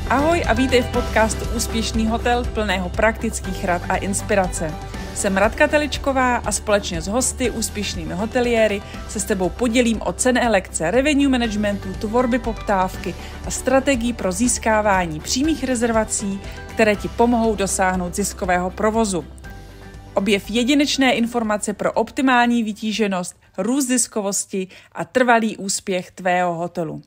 Ahoj a vítej v podcastu Úspěšný hotel plného praktických rad a inspirace. Jsem Radka Teličková a společně s hosty, úspěšnými hoteliéry, se s tebou podělím o cenné lekce revenue managementu, tvorby poptávky a strategii pro získávání přímých rezervací, které ti pomohou dosáhnout ziskového provozu. Objev jedinečné informace pro optimální vytíženost, růst ziskovosti a trvalý úspěch tvého hotelu.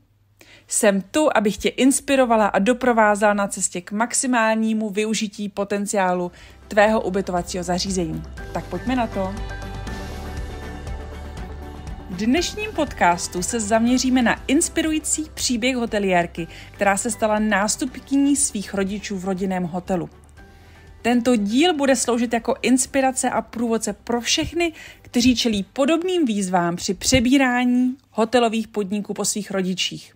Jsem tu, abych tě inspirovala a doprovázela na cestě k maximálnímu využití potenciálu tvého ubytovacího zařízení. Tak pojďme na to. V dnešním podcastu se zaměříme na inspirující příběh hoteliérky, která se stala nástupkyní svých rodičů v rodinném hotelu. Tento díl bude sloužit jako inspirace a průvodce pro všechny, kteří čelí podobným výzvám při přebírání hotelových podniků po svých rodičích.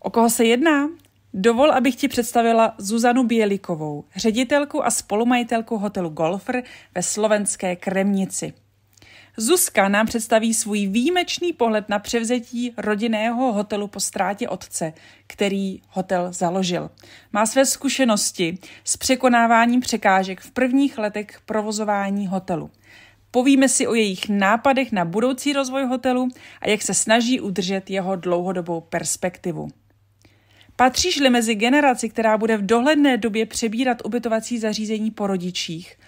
O koho se jedná? Dovol, abych ti představila Zuzanu Bělíkovou, ředitelku a spolumajitelku hotelu Golfer ve slovenské Kremnici. Zuzka nám představí svůj výjimečný pohled na převzetí rodinného hotelu po ztrátě otce, který hotel založil. Má své zkušenosti s překonáváním překážek v prvních letech provozování hotelu. Povíme si o jejich nápadech na budoucí rozvoj hotelu a jak se snaží udržet jeho dlouhodobou perspektivu. Patříš-li mezi generaci, která bude v dohledné době přebírat ubytovací zařízení po rodičích?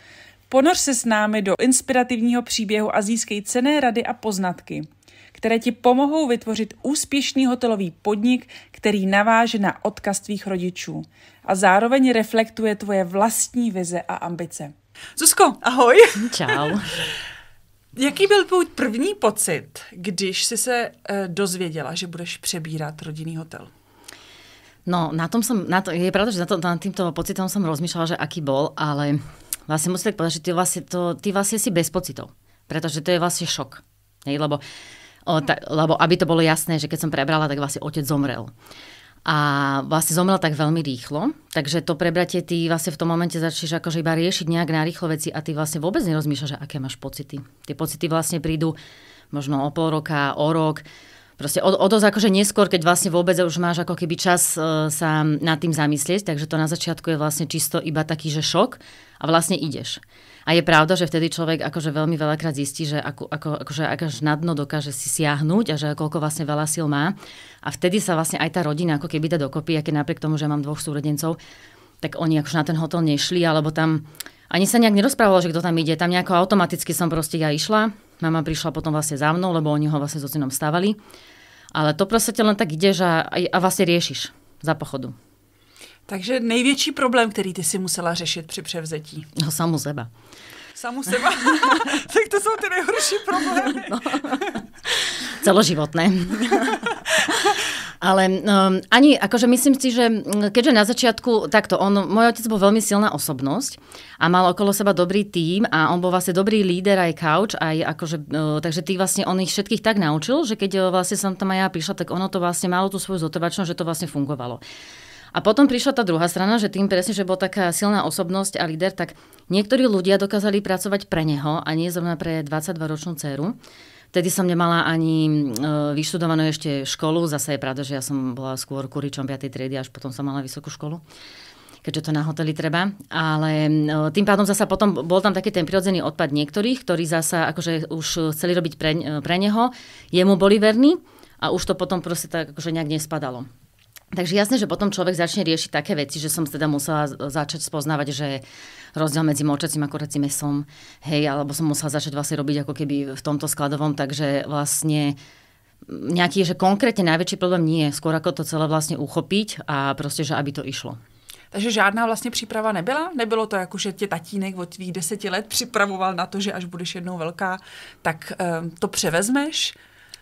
Ponoř se s námi do inspirativního příběhu a získej cenné rady a poznatky, které ti pomohou vytvořit úspěšný hotelový podnik, který naváže na odkaz tvých rodičů a zároveň reflektuje tvoje vlastní vize a ambice. Zuzko, ahoj. Čau. Jaký byl tvůj první pocit, když jsi se dozvěděla, že budeš přebírat rodinný hotel? No, je pravda, že nad týmto pocitom som rozmýšľala, že aký bol, ale vlastne musím tak povedať, že ty vlastne si bez pocitov, pretože to je vlastne šok. Lebo aby to bolo jasné, že keď som prebrala, tak vlastne otec zomrel. A vlastne zomrel tak veľmi rýchlo, takže to prebratie ty vlastne v tom momente začneš akože iba riešiť nejak narýchlo veci a ty vlastne vôbec nerozmýšľaš, že aké máš pocity. Tie pocity vlastne prídu možno o pol roka, o rok, proste o dosť akože neskôr, keď vlastne vôbec už máš ako keby čas sa nad tým zamyslieť, takže to na začiatku je vlastne čisto iba taký, že šok a vlastne ideš. A je pravda, že vtedy človek akože veľmi veľakrát zistí, že akože až na dno dokáže si siahnuť a že koľko vlastne veľa síl má. A vtedy sa vlastne aj tá rodina ako keby dá dokopy, a keď napriek tomu, že mám 2 súrodencov, tak oni akože na ten hotel nešli, alebo tam ani sa nejak nerozprávalo, že kto tam ide. Tam nejako automaticky som proste ja išla. Mama prišla potom vlastne za mnou, lebo oni ho vlastne s ocinom stavali. Ale to proste len tak ideš a vlastne riešiš za pochodu. Takže největší problém, který ty si musela řešit při převzetí? No, samu seba. Samu seba? Tak to jsou ty nejhorší problémy. No. Celoživotné. Ale ani, akože myslím si, že keďže na začiatku takto, môj otec bol veľmi silná osobnosť a mal okolo seba dobrý tím a on bol vlastne dobrý líder aj coach, aj akože, takže on ich všetkých tak naučil, že keď vlastne som tam aj ja prišla, tak ono to vlastne malo tú svoju zotrvačnosť, že to vlastne fungovalo. A potom prišla tá druhá strana, že tým presne, že bol taká silná osobnosť a líder, tak niektorí ľudia dokázali pracovať pre neho a nie zrovna pre 22-ročnú dceru. Vtedy som nemala ani vyštudovanú ešte školu, zase je pravda, že ja som bola skôr kuričom 5. triedy, až potom som mala vysokú školu, keďže to na hoteli treba. Ale tým pádom zasa potom bol tam taký ten prirodzený odpad niektorých, ktorí zasa akože už chceli robiť pre neho, jemu boli verní a už to potom proste tak akože nejak nespadalo. Takže jasné, že potom človek začne riešiť také veci, že som teda musela začať spoznávať, že rozdiel medzi močacím a kuracím mesom, hej, alebo som musela začať vlastne robiť ako keby v tomto skladovom, takže vlastne nejaký, že konkrétne najväčší problém nie je, skôr ako to celé vlastne uchopiť a proste, že aby to išlo. Takže žádná vlastně příprava nebyla? Nebylo to jako, že tě tatínek od tvých 10 let připravoval na to, že až budeš jednou velká, tak to převezmeš?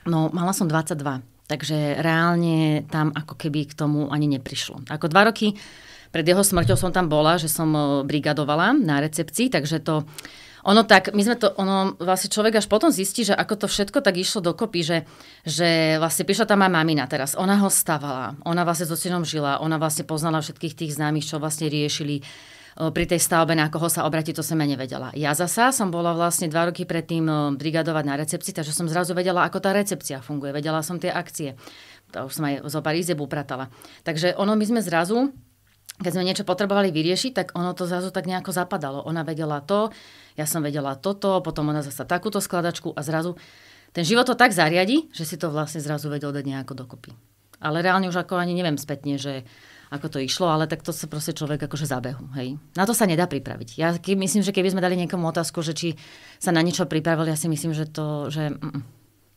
No, mala som 22. Takže reálne tam ako keby k tomu ani neprišlo. Ako 2 roky pred jeho smrťou som tam bola, že som brigadovala na recepcii, takže to vlastne človek až potom zistí, že ako to všetko tak išlo dokopy, že vlastne prišla tam aj mamina teraz. Ona ho stavala, ona vlastne s ocinom žila, ona vlastne poznala všetkých tých známych, čo vlastne riešili pri tej stavbe, na koho sa obrátiť, to som ja nevedela. Ja zasa som bola vlastne 2 roky predtým brigadovať na recepcii, takže som zrazu vedela, ako tá recepcia funguje. Vedela som tie akcie. To už som aj zo Paríze upratala. Takže my sme zrazu, keď sme niečo potrebovali vyriešiť, tak ono to zrazu tak nejako zapadalo. Ona vedela to, ja som vedela toto, potom ona zasa takúto skladačku a zrazu ten život to tak zariadi, že si to vlastne zrazu vedel dať nejako dokopy. Ale reálne už ako ani neviem spätne, že ako to išlo, ale tak to sa proste človek akože zabehu. Hej. Na to sa nedá pripraviť. Ja myslím, že keby sme dali niekomu otázku, že či sa na niečo pripravili, ja si myslím, že to, že...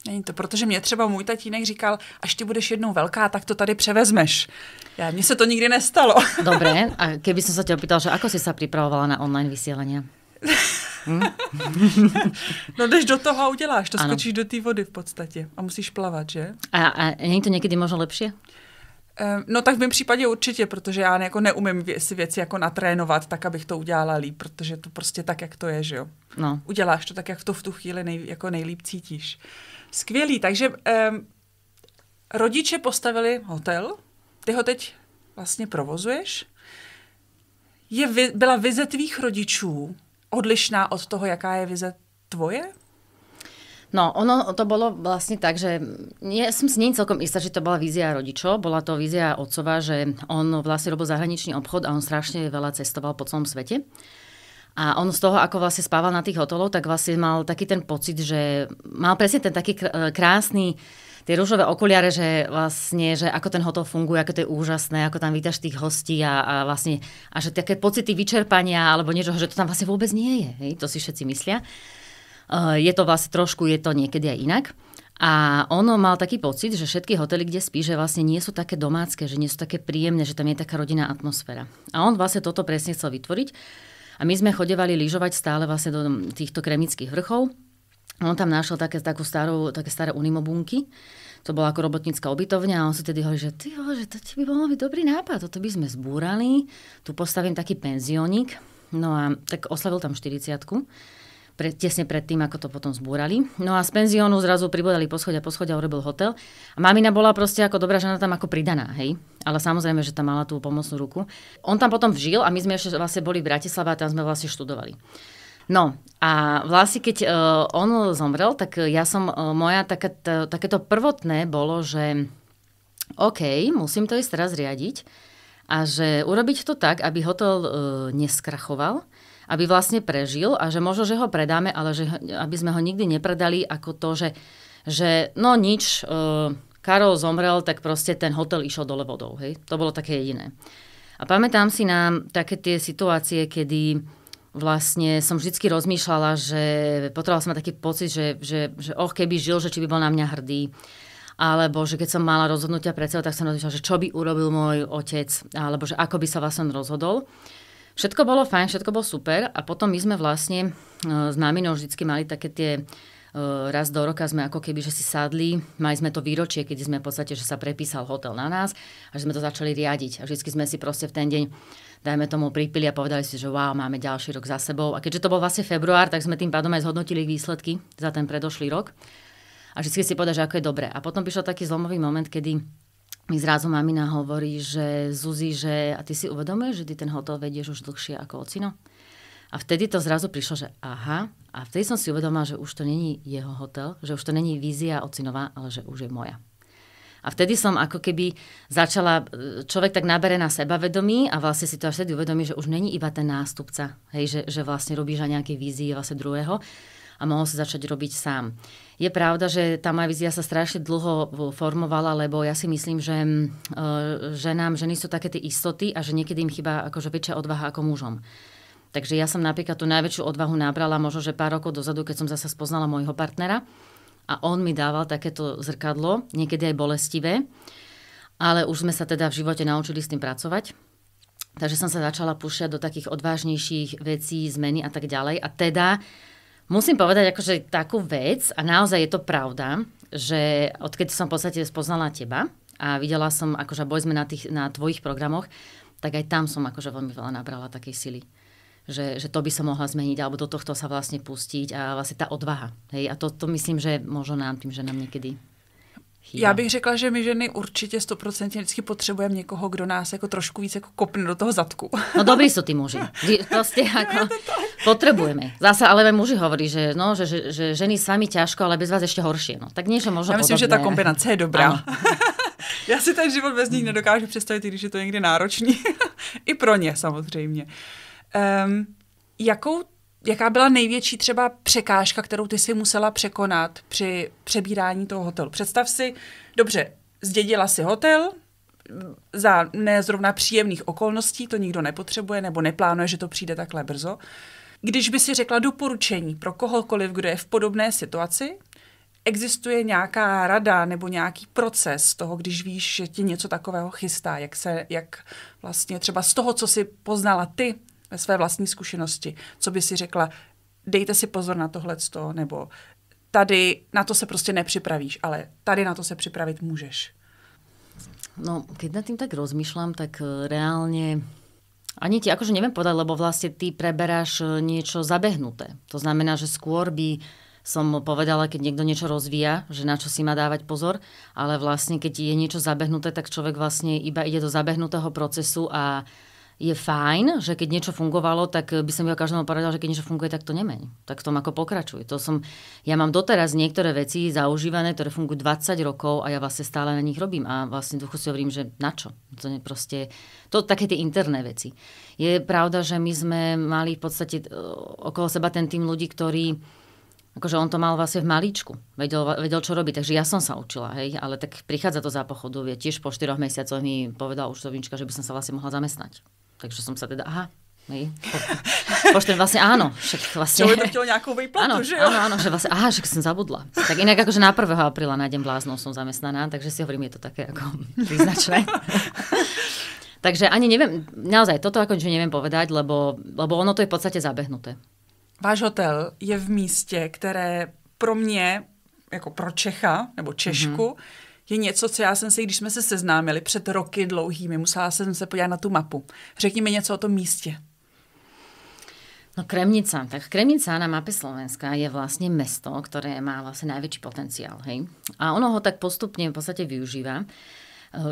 Není to, protože mě třeba můj tatínek říkal, až ty budeš jednou velká, tak to tady převezmeš. Mně se to nikdy nestalo. Dobre, a keby som sa ťa opýtal, že ako si sa pripravovala na online vysielania? No jdeš do toho a uděláš, to skočíš do té vody v podstatě a musíš plavat, že? A není to někdy možno lepšie? No tak v mém případě určitě, protože já jako neumím si věci jako natrénovat tak, abych to udělala líp, protože to prostě tak, jak to je, že jo? No. Uděláš to tak, jak to v tu chvíli jako nejlíp cítíš. Skvělý, takže rodiče postavili hotel, ty ho teď vlastně provozuješ. Byla vize tvých rodičů odlišná od toho, jaká je vize tvoje? No, ono to bolo vlastne tak, že ja som si nie celkom istá, že to bola vízia rodičov. Bola to vízia otcova, že on vlastne robil zahraničný obchod a on strašne veľa cestoval po celom svete. A on z toho, ako vlastne spával na tých hoteloch, tak vlastne mal taký ten pocit, že mal presne ten taký krásny, tie ružové okuliare, že vlastne, že ako ten hotel funguje, ako to je úžasné, ako tam vítaš tých hostí a vlastne, a že také pocity vyčerpania alebo niečo, že to tam vlastne vôbec nie je. Hej? To si všetci myslia. Je to vlastne trošku, je to niekedy aj inak. A ono mal taký pocit, že všetky hotely, kde spí, že vlastne nie sú také domácké, že nie sú také príjemné, že tam je taká rodinná atmosféra. A on vlastne toto presne chcel vytvoriť. A my sme chodevali lyžovať stále vlastne do týchto kremických vrchov. On tam našiel také staré unimobunky. To bola ako robotnícka ubytovňa a on si tedy hovorí, že to by bol byť dobrý nápad, toto by sme zbúrali, tu postavím taký penziónik. No a tak oslavil tam 40-ku. Tesne pred tým, ako to potom zbúrali. No a z penziónu zrazu pribodali poschodia, urobil hotel. A mamina bola proste ako dobrá žena tam ako pridaná, hej. Ale samozrejme, že tam mala tú pomocnú ruku. On tam potom žil a my sme ešte vlastne boli v Bratislave a tam sme vlastne študovali. No a vlastne keď on zomrel, tak ja som, takéto prvotné bolo, že OK, musím to ísť teraz riadiť a že urobiť to tak, aby hotel neskrachoval, aby vlastne prežil a že možno, že ho predáme, ale že aby sme ho nikdy nepredali ako to, že no nič, Karol zomrel, tak proste ten hotel išiel dole vodou. Hej? To bolo také jediné. A pamätám si na také tie situácie, kedy vlastne som vždycky rozmýšľala, že potrebovala som mať taký pocit, že keby žil, že či by bol na mňa hrdý. Alebo že keď som mala rozhodnutia pred sebou, tak som rozmýšľala, že čo by urobil môj otec, alebo že ako by sa vlastne rozhodol. Všetko bolo fajn, všetko bolo super a potom my sme vlastne s maminou vždycky mali také tie, raz do roka sme ako keby, že si sadli, mali sme to výročie, keď sme v podstate, že sa prepísal hotel na nás a že sme to začali riadiť. A vždycky sme si proste v ten deň, dajme tomu, pripili a povedali si, že wow, máme ďalší rok za sebou. A keďže to bol vlastne február, tak sme tým pádom aj zhodnotili výsledky za ten predošlý rok. A vždycky si povedali, že ako je dobre. A potom prišiel taký zlomový moment, kedy mi zrazu mamina hovorí, že Zuzi, že a ty si uvedomuješ, že ty ten hotel vedieš už dlhšie ako ocino? A vtedy to zrazu prišlo, že aha. A vtedy som si uvedomila, že už to není jeho hotel, že už to není vízia ocinová, ale že už je moja. A vtedy som ako keby začala, človek tak nabere na sebavedomí a vlastne si to až vtedy uvedomí, že už není iba ten nástupca, hej, že vlastne robíš na nejakej vízii vlastne druhého a mohol sa začať robiť sám. Je pravda, že tá moja vízia sa strašne dlho formovala, lebo ja si myslím, že ženy sú také tie istoty a že niekedy im chýba akože väčšia odvaha ako mužom. Takže ja som napríklad tú najväčšiu odvahu nabrala možno, že pár rokov dozadu, keď som zasa spoznala môjho partnera a on mi dával takéto zrkadlo, niekedy aj bolestivé, ale už sme sa teda v živote naučili s tým pracovať. Takže som sa začala púšťať do takých odvážnejších vecí, zmeny a tak ďalej. A teda musím povedať akože takú vec, a naozaj je to pravda, že odkedy som v podstate spoznala teba a videla som, akože boli sme na tvojich programoch, tak aj tam som akože veľmi veľa nabrala takej sily. Že to by som mohla zmeniť, alebo do tohto sa vlastne pustiť a vlastne tá odvaha. Hej? A to myslím, že možno nám tým, že nám niekedy chýba. Já bych řekla, že my ženy určitě 100% vždycky potřebujeme někoho, kdo nás jako trošku víc jako kopne do toho zadku. No dobrí sú tí muži. Proste ako potrebujeme. Zase ale muži hovorí, že ženy s vami ťažko, ale bez vás ešte horšie. No, tak niečo možno Já myslím, podobné. že ta kombinace je dobrá. Já si ten život bez nich nedokážu představit, když je to někdy náročný. I pro ně samozřejmě. Jaká byla největší třeba překážka, kterou ty si musela překonat při přebírání toho hotelu? Představ si, dobře, zdědila si hotel, za nezrovna příjemných okolností, to nikdo nepotřebuje nebo neplánuje, že to přijde takhle brzo. Když by si řekla doporučení pro kohokoliv, kdo je v podobné situaci, existuje nějaká rada nebo nějaký proces toho, když víš, že ti něco takového chystá, jak vlastně třeba z toho, co si poznala ty ve své vlastní zkušenosti, co by si řekla, dejte si pozor na tohleto, nebo tady na to se prostě nepřipravíš, ale tady na to se připravit můžeš. No, keď nad tým tak rozmýšľam, tak reálne ani ti akože neviem povedať, lebo vlastne ty preberáš niečo zabehnuté. To znamená, že skôr by som povedala, keď niekto niečo rozvíja, že na čo si má dávať pozor, ale vlastne keď je niečo zabehnuté, tak človek vlastne iba ide do zabehnutého procesu a je fajn, že keď niečo fungovalo, tak by som každému povedala, že keď niečo funguje, tak to nemeň. Tak v tom ako pokračuj. Ja mám doteraz niektoré veci zaužívané, ktoré fungujú 20 rokov a ja vlastne stále na nich robím. A vlastne duchu si hovorím, že na čo? To je proste, to také tie interné veci. Je pravda, že my sme mali v podstate okolo seba ten tým ľudí, ktorí akože on to mal vlastne v malíčku. Vedel, čo robiť. Takže ja som sa učila, hej. Ale tak prichádza to za pochodu. Tiež po 4 mesiacoch mi povedala účtovníčka, že by som sa vlastne mohla zamestnať. Takže som sa teda, Poštem vlastne áno. Však vlastne... Čo by to nejakú výplatu, že jo? Áno, že vlastne, že som zabudla. Tak inak akože na 1. apríla nájdem bláznov som zamestnaná, takže si hovorím, je to také ako príznačné. Takže ani neviem, naozaj toto ako niečo neviem povedať, lebo ono to je v podstate zabehnuté. Váš hotel je v místě, které pro mě, jako pro Čecha nebo Češku, je něco, co já jsem si, když jsme se seznámili před roky dlouhými, musela jsem se podívat na tu mapu. Řekni mi něco o tom místě. No Kremnica. Tak Kremnica na mape Slovenska je vlastne mesto, ktoré má vlastne najväčší potenciál. Hej? A ono ho tak postupne v podstate využíva.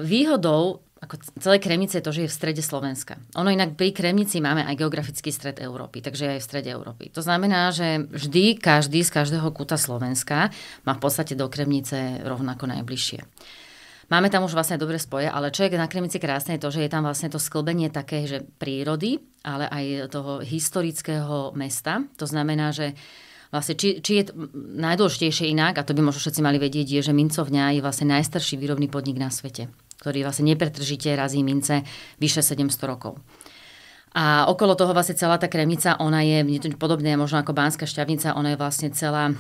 Výhodou ako celé Kremnice je to, že je v strede Slovenska. Ono inak pri Kremnici máme aj geografický stred Európy, takže je v strede Európy. To znamená, že vždy každý z každého kúta Slovenska má v podstate do Kremnice rovnako najbližšie. Máme tam už vlastne dobré spoje, ale čo je na Kremnici krásne je to, že je tam vlastne to sklbenie také, že prírody, ale aj toho historického mesta. To znamená, že vlastne, či je najdôležitejšie inak, a to by možno všetci mali vedieť, je, že mincovňa je vlastne najstarší výrobný podnik na svete, ktorý vlastne nepretržite razí mince vyše 700 rokov. A okolo toho vlastne celá tá Kremnica, ona je podobné možno ako Banská Štiavnica, ona je vlastne celá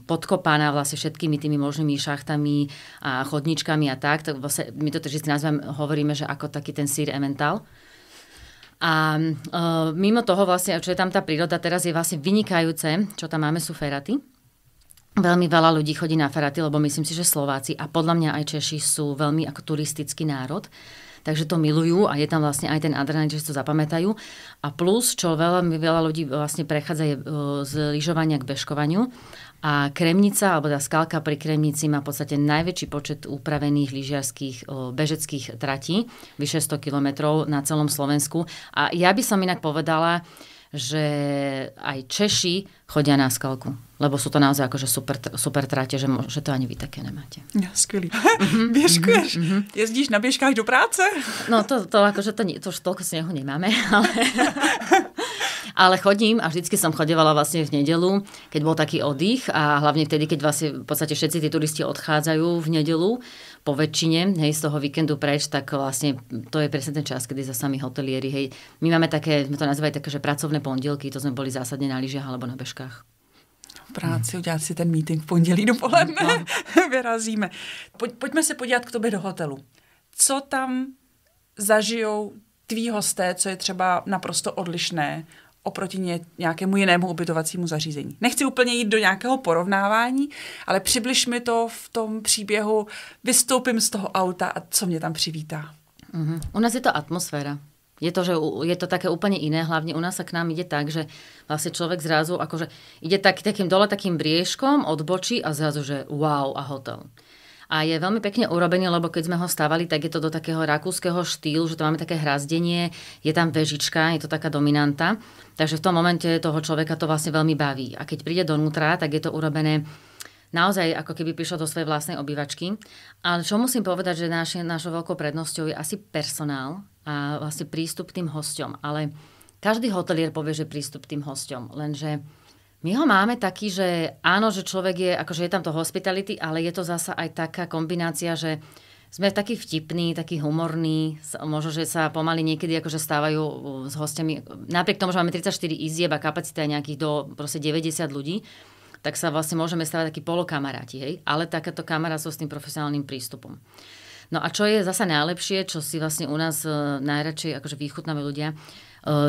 podkopaná vlastne všetkými tými možnými šachtami a chodničkami a tak. Vlastne, my to vždy hovoríme, že ako taký ten sír Emmental. A mimo toho vlastne, čo je tam tá príroda, teraz je vlastne vynikajúce, čo tam máme, sú feraty. Veľmi veľa ľudí chodí na feraty, lebo myslím si, že Slováci a podľa mňa aj Češi sú veľmi ako turistický národ. Takže to milujú a je tam vlastne aj ten adrenalín, že si to zapamätajú. A plus, čo veľa ľudí vlastne prechádza z lyžovania k bežkovaniu. A Kremnica, alebo tá skalka pri Kremnici má v podstate najväčší počet upravených lyžiarských bežeckých tratí, vyše 100 kilometrov na celom Slovensku. A ja by som inak povedala, že aj Češi chodia na skalku. Lebo sú to naozaj akože super trate, že to ani vy také nemáte. Ja, skvělý. Běžkuješ? Jezdíš na běžkách do práce? No to akože to už toľko snehu nemáme, ale chodím a vždycky som chodevala vlastne v nedeľu, keď bol taký oddych a hlavne vtedy, keď vlastne v podstate všetci tí turisti odchádzajú v nedeľu po väčšine, hej, z toho víkendu preč, tak vlastne to je presne ten čas, kedy za sami hotelieri, hej, my máme také, my to nazývajú také, že pracovné pondelky, to sme boli zásadne na lyžiach alebo na bežkách. Práci, udělat si ten meeting v pondělí dopoledne, vyrazíme. Pojďme se podívat k tobě do hotelu. Co tam zažijou tví hosté, co je třeba naprosto odlišné oproti nějakému jinému ubytovacímu zařízení? Nechci úplně jít do nějakého porovnávání, ale přibliž mi to v tom příběhu, vystoupím z toho auta a co mě tam přivítá. U nás je to atmosféra. Je to také úplne iné, hlavne u nás sa k nám ide tak, že vlastne človek zrazu akože ide takým dole takým briežkom, odbočí a zrazu, že wow a hotel. A je veľmi pekne urobený, lebo keď sme ho stávali, tak je to do takého rakúskeho štýlu, že to máme také hrazdenie, je tam vežička, je to taká dominanta, takže v tom momente toho človeka to vlastne veľmi baví. A keď príde donútra, tak je to urobené naozaj ako keby prišlo do svojej vlastnej obývačky. Ale čo musím povedať, že našou veľkou prednosťou je asi personál a vlastne prístup k tým hosťom. Ale každý hotelier povie, že prístup k tým hosťom. Lenže my ho máme taký, že áno, že človek je, akože je tam to hospitality, ale je to zasa aj taká kombinácia, že sme takí vtipní, takí humorní, možno, že sa pomaly niekedy akože stávajú s hostiami. Napriek tomu, že máme 34 izieb a kapacita je nejakých do proste 90 ľudí, tak sa vlastne môžeme stávať takí polokamaráti, hej? Ale takéto kamarátstvo s tým profesionálnym prístupom. No a čo je zasa najlepšie, čo si vlastne u nás najradšej akože vychutnávajú ľudia,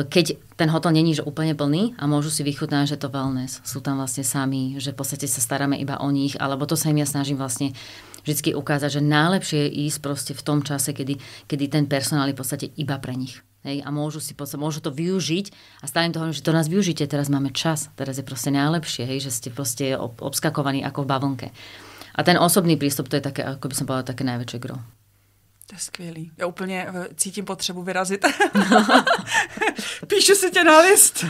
keď ten hotel není že úplne plný a môžu si vychutnať, že to wellness. Sú tam vlastne sami, že v podstate sa staráme iba o nich, alebo to sa im ja snažím vlastne vždycky ukázať, že najlepšie je ísť proste v tom čase, kedy ten personál je v podstate iba pre nich. Hej? A môžu to využiť a stále im to hovorím, že to nás využite, teraz máme čas, teraz je proste najlepšie, hej? Že ste proste obskakovaní ako v bavlnke. A ten osobný prístup, to je také, ako by som povedala, také najväčšie gro. To je skvělý. Já úplně cítím potřebu vyrazit. Píšu si tě na list.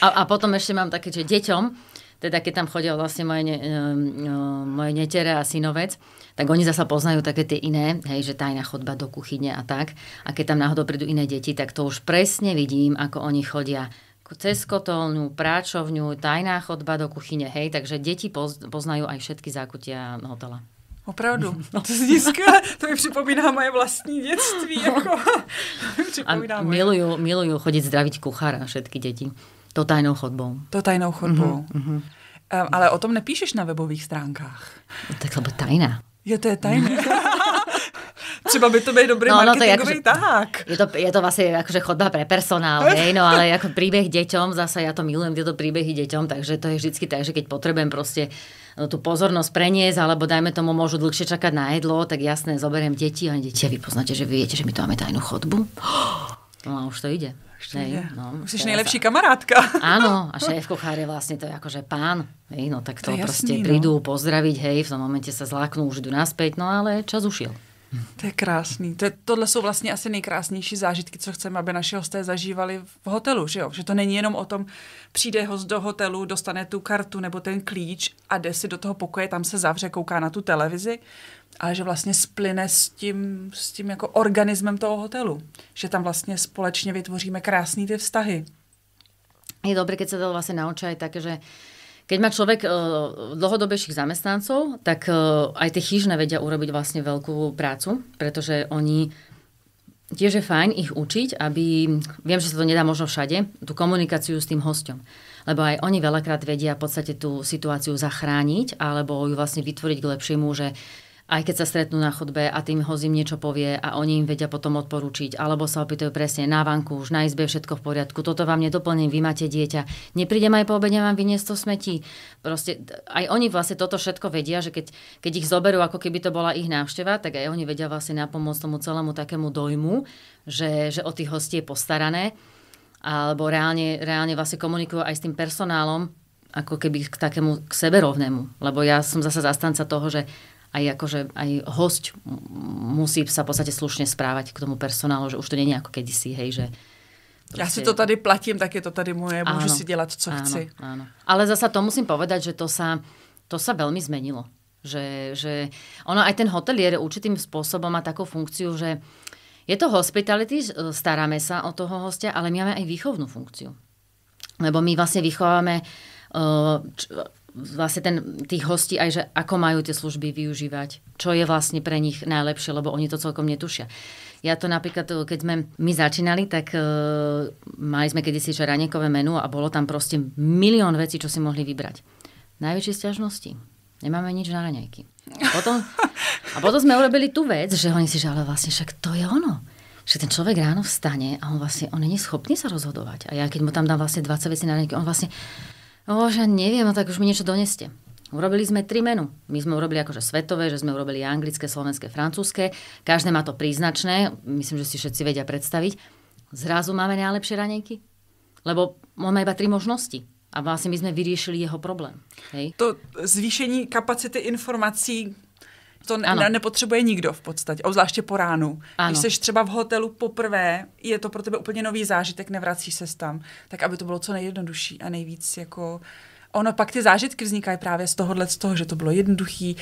a potom ešte mám také, že deťom, teda keď tam chodia vlastne moje netere a synovec, tak oni zasa poznajú také tie iné, hej, že tajná chodba do kuchyne a tak. A keď tam náhodou prídu iné deti, tak to už presne vidím, ako oni chodia cez kotolňu, práčovňu, tajná chodba do kuchyne, hej. Takže deti poznajú aj všetky zákutia hotela. Opravdu. No. To zní skvěle. To mi připomíná moje vlastní dětství. Jako. A milujú chodiť zdraviť kuchára všetky deti. To tajnou chodbou. Mm-hmm. Ale o tom nepíšeš na webových stránkách. Tak lebo tajná. Je to je tajné. Třeba by to byl dobrý marketingový tahák. Je to vlastne akože chodba pre personál, hej, no ale ako príbeh deťom, zasa ja to milujem, tieto príbehy deťom, takže to je vždycky tak, že keď potrebujem proste tú pozornosť preniesť, alebo dajme tomu môžu dlhšie čakať na jedlo, tak jasné, zoberiem deti a deti, a vy poznáte, že vy viete, že my tu máme tajnú chodbu? No a už to ide. Už jsi nejlepší kamarádka. Áno, a šéf kuchár je vlastne to akože pán, hej, no tak to proste prídu pozdraviť, hej, v tom momente sa zláknú, už idú naspäť, no ale čas ušiel. To je krásný. Tohle jsou vlastně asi nejkrásnější zážitky, co chceme, aby naši hosté zažívali v hotelu, že jo? Že to není jenom o tom, přijde host do hotelu, dostane tu kartu nebo ten klíč a jde si do toho pokoje, tam se zavře, kouká na tu televizi, ale že vlastně splyne s tím jako organismem toho hotelu. Že tam vlastně společně vytvoříme krásný ty vztahy. Je dobré, keď sa to vlastne naučí aj také, že keď má človek dlhodobejších zamestnancov, tak aj tie chyžné vedia urobiť vlastne veľkú prácu, pretože oni tiež je fajn ich učiť, aby, viem, že sa to nedá možno všade, tú komunikáciu s tým hosťom. Lebo aj oni veľakrát vedia v podstate tú situáciu zachrániť, alebo ju vlastne vytvoriť k lepšiemu, že aj keď sa stretnú na chodbe a tým host im niečo povie a oni im vedia potom odporúčiť, alebo sa opýtajú presne na vanku, už na izbe všetko v poriadku, toto vám nedoplním, vy máte dieťa, neprídem aj po obede vám vyniesť to smetí. Proste aj oni vlastne toto všetko vedia, že keď ich zoberú, ako keby to bola ich návšteva, tak aj oni vedia vlastne napomôcť tomu celému takému dojmu, že o tých hostí je postarané, alebo reálne vlastne komunikujú aj s tým personálom, ako keby k takému k sebe rovnému. Lebo ja som zasa zastanca toho, že aj hosť musí sa v podstate slušne správať k tomu personálu, že už to nie je ako kedysi, hej, že... Proste... Ja si to tady platím, tak je to tady moje, môžu si dělat, co chci. Áno. Ale zasa to musím povedať, že to sa veľmi zmenilo. Že ono aj ten hotelier určitým spôsobom má takú funkciu, že je to hospitality, staráme sa o toho hostia, ale my máme aj výchovnú funkciu. Lebo my vlastne vychovávame vlastne tých hostí aj, že ako majú tie služby využívať, čo je vlastne pre nich najlepšie, lebo oni to celkom netušia. Ja to napríklad, keď sme my začínali, tak mali sme kedysi raňajkové menu a bolo tam proste milión vecí, čo si mohli vybrať. Najväčšie sťažnosti. Nemáme nič na raňajky. A potom sme urobili tú vec, že oni si, že ale vlastne však to je ono. Že ten človek ráno vstane a on není schopný sa rozhodovať. A ja keď mu tam dám vlastne 20 vecí na raňajky, on vlastne že neviem, tak už mi niečo doneste. Urobili sme 3 menu. My sme urobili akože svetové, že sme urobili anglické, slovenské, francúzske. Každé má to príznačné. Myslím, že si všetci vedia predstaviť. Zrazu máme najlepšie raňajky. Lebo on má iba 3 možnosti. A vlastne my sme vyriešili jeho problém. Hej? To zvýšení kapacity informací, to nepotřebuje nikdo v podstatě, obzvláště po ránu. Ano. Když jsi třeba v hotelu poprvé, je to pro tebe úplně nový zážitek, nevracíš se tam, tak aby to bylo co nejjednodušší a nejvíc jako ono pak ty zážitky vznikají právě z toho, že to bylo jednoduchý.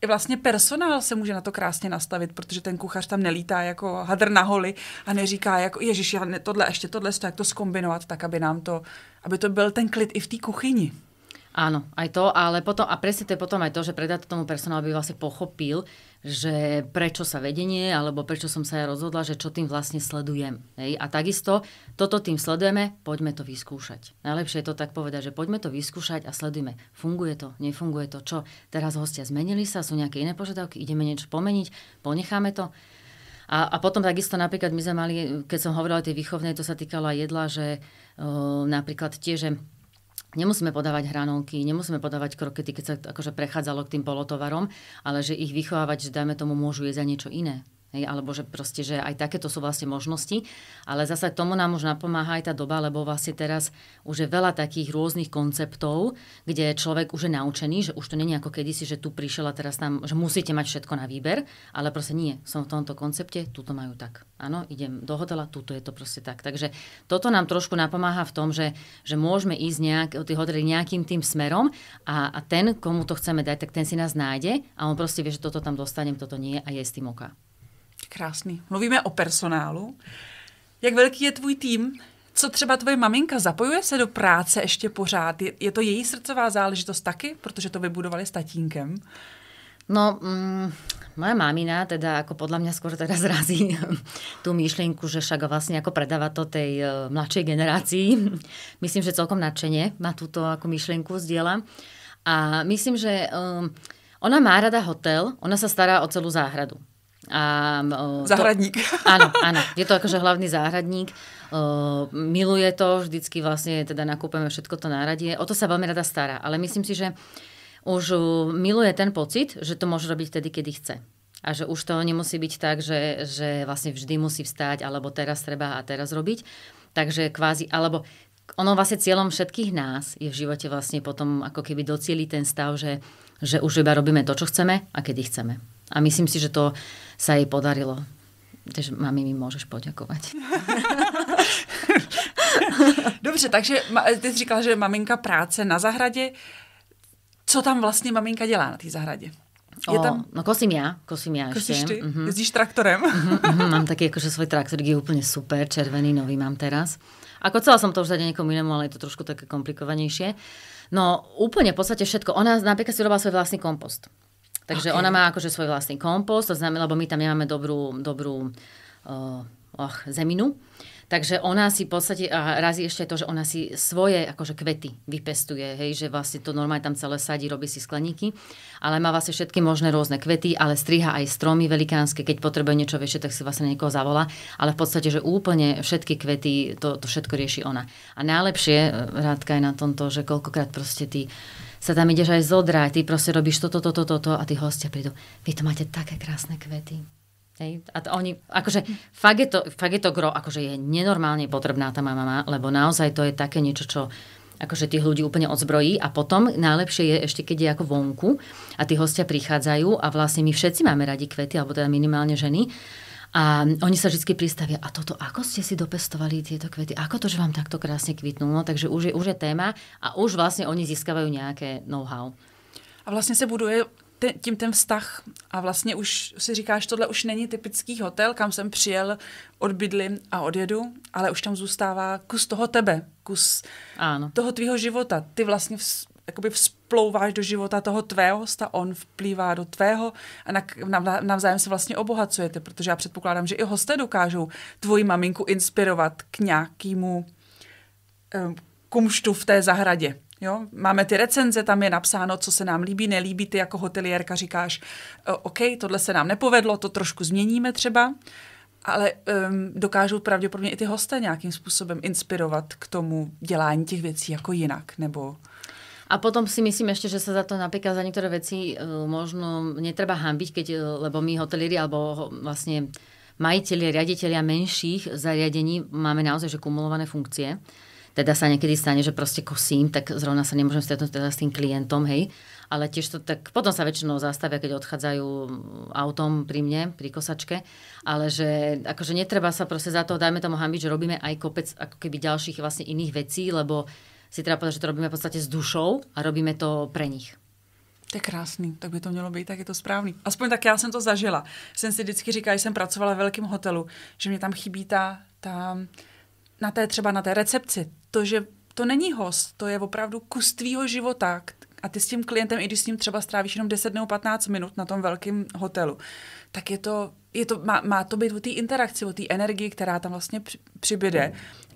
I vlastně personál se může na to krásně nastavit, protože ten kuchař tam nelítá jako hadr na holi a neříká jako ježiš, tohle, jak to zkombinovat tak, aby to byl ten klid i v té kuchyni. Áno, aj to, ale potom, a presne to je potom aj to, že predátor tomu personálu by vlastne pochopil, že prečo sa vedenie, alebo prečo som sa ja rozhodla, že čo tým vlastne sledujem. Hej? A takisto, toto tým sledujeme, poďme to vyskúšať. Najlepšie je to tak povedať, že poďme to vyskúšať a sledujme. Funguje to, nefunguje to, čo? Teraz hostia zmenili sa, sú nejaké iné požiadavky, ideme niečo pomeniť, ponecháme to. A potom takisto napríklad my sme mali, keď som hovorila o tej výchovnej, to sa týkalo aj jedla, že napríklad tiež, že nemusíme podávať hranolky, nemusíme podávať krokety, keď sa akože prechádzalo k tým polotovarom, ale že ich vychovávať, že dajme tomu môžu jesť aj niečo iné. Hej, alebo že proste, že aj takéto sú vlastne možnosti, ale zasa k tomu nám už napomáha aj tá doba, lebo vlastne teraz už je veľa takých rôznych konceptov, kde človek už je naučený, že už to nie je ako kedysi, že tu prišiel a teraz tam, že musíte mať všetko na výber, ale proste nie, som v tomto koncepte, tu to majú tak. Áno, idem do hotela, tuto je to proste tak. Takže toto nám trošku napomáha v tom, že môžeme ísť tí hotely nejakým tým smerom a ten, komu to chceme dať, tak ten si nás nájde a on proste vie, že toto tam dostanem, toto nie a je s tým oka. Krásný. Mluvíme o personálu. Jak velký je tvůj tým? Co třeba tvoje maminka? Zapojuje se do práce ještě pořád? Je to její srdcová záležitost taky? Protože to vybudovali s tatínkem. No, moja mamina teda ako podľa mňa skôr teraz zrazí tú myšlienku, že však vlastne ako predáva to tej mladšej generácii. Myslím, že celkom nadšene má túto ako myšlienku zdieľa. A myslím, že ona má rada hotel, ona sa stará o celú záhradu. Záhradník. Áno. Je to akože hlavný záhradník. Miluje to, vždycky vlastne teda nakúpeme všetko to náradie. O to sa veľmi rada stará. Ale myslím si, že už miluje ten pocit, že to môže robiť vtedy, kedy chce. A že už to nemusí byť tak, že vlastne vždy musí vstať, alebo teraz treba a teraz robiť. Takže kvázi, alebo ono vlastne cieľom všetkých nás je v živote vlastne potom ako keby docieliť ten stav, že už iba robíme to, čo chceme a kedy chceme. A myslím si, že to sa jej podarilo. Takže mami, mi môžeš poďakovať. Dobře, takže ty jsi říkala, že maminka práce na zahradě. Co tam vlastně maminka dělá na té zahradě? No kosím ja Kosíš ešte. ty? Jezdíš traktorem? Mám taký akože svoj traktor, je úplne super, červený, nový mám teraz. Ako chcela som to už dať niekomu inému, ale je to trošku také komplikovanejšie. No úplne v podstate všetko. Ona napríklad si robila svoj vlastný kompost. Takže ona má akože svoj vlastný kompost, to znamená, lebo my tam nemáme dobrú zeminu. Takže ona si v podstate, a razí ešte to, že ona si svoje akože kvety vypestuje, hej, že vlastne to normálne tam celé sadí, robí si skleníky, ale má vlastne všetky možné rôzne kvety, ale striha aj stromy velikánske, keď potrebuje niečo väčšie, tak si vlastne niekoho zavolá, ale v podstate, že úplne všetky kvety, to všetko rieši ona. A najlepšie, Rádka, je na tomto, že koľkokrát proste ty sa tam ideš aj zodrať, ty proste robíš toto a tí hostia prídu, vy to máte také krásne kvety. Hej. A to oni, akože fakt je to gro, akože je nenormálne potrebná tá mama, lebo naozaj to je také niečo, čo akože tých ľudí úplne odzbrojí a potom najlepšie je ešte, keď je ako vonku a tí hostia prichádzajú a vlastne my všetci máme radi kvety, alebo teda minimálne ženy a oni sa vždy pristavia, a toto, ako ste si dopestovali tieto kvety, ako to, že vám takto krásne kvitnú, no takže už je téma a už vlastne oni získavajú nejaké know-how. A vlastně se buduje tím ten vztah a vlastně už si říkáš, tohle už není typický hotel, kam jsem přijel, odbydlím a odjedu, ale už tam zůstává kus toho tebe, kus toho tvýho života. Ty vlastně jakoby vsplouváš do života toho tvého hosta, on vplývá do tvého a navzájem se vlastně obohacujete, protože já předpokládám, že i hosté dokážou tvoji maminku inspirovat k nějakému kumštu v té zahradě. Jo? Máme ty recenze, tam je napsáno, co se nám líbí, nelíbí. Ty jako hoteliérka říkáš, OK, tohle se nám nepovedlo, to trošku změníme třeba, ale dokážou pravděpodobně i ty hosté nějakým způsobem inspirovat k tomu dělání těch věcí jako jinak, nebo... A potom si myslím ešte, že sa za to napríklad za niektoré veci možno netreba hanbiť, lebo my hotelieri alebo vlastne majitelia, riaditelia menších zariadení máme naozaj že kumulované funkcie. Teda sa niekedy stane, že proste kosím, tak zrovna sa nemôžem stretnúť teda s tým klientom, hej. Ale tiež to tak, potom sa väčšinou zastavia, keď odchádzajú autom pri mne, pri kosačke. Ale že akože netreba sa proste za to, dajme tomu hanbiť, že robíme aj kopec ako keby ďalších vlastne iných vecí, lebo si teda povedať, že to robíme v podstate s dušou a robíme to pre nich. To je krásný, tak by to mělo být, tak je to správný. Aspoň tak já jsem to zažila. Jsem si vždycky říkala, že jsem pracovala v velkém hotelu, že mě tam chybí na té recepci. To, že to není host, to je opravdu kus tvýho života. A ty s tím klientem, i když s ním třeba strávíš jenom 10 nebo 15 minut na tom velkém hotelu, tak má to být o té interakci, o té energii, která tam vlastně přibyde.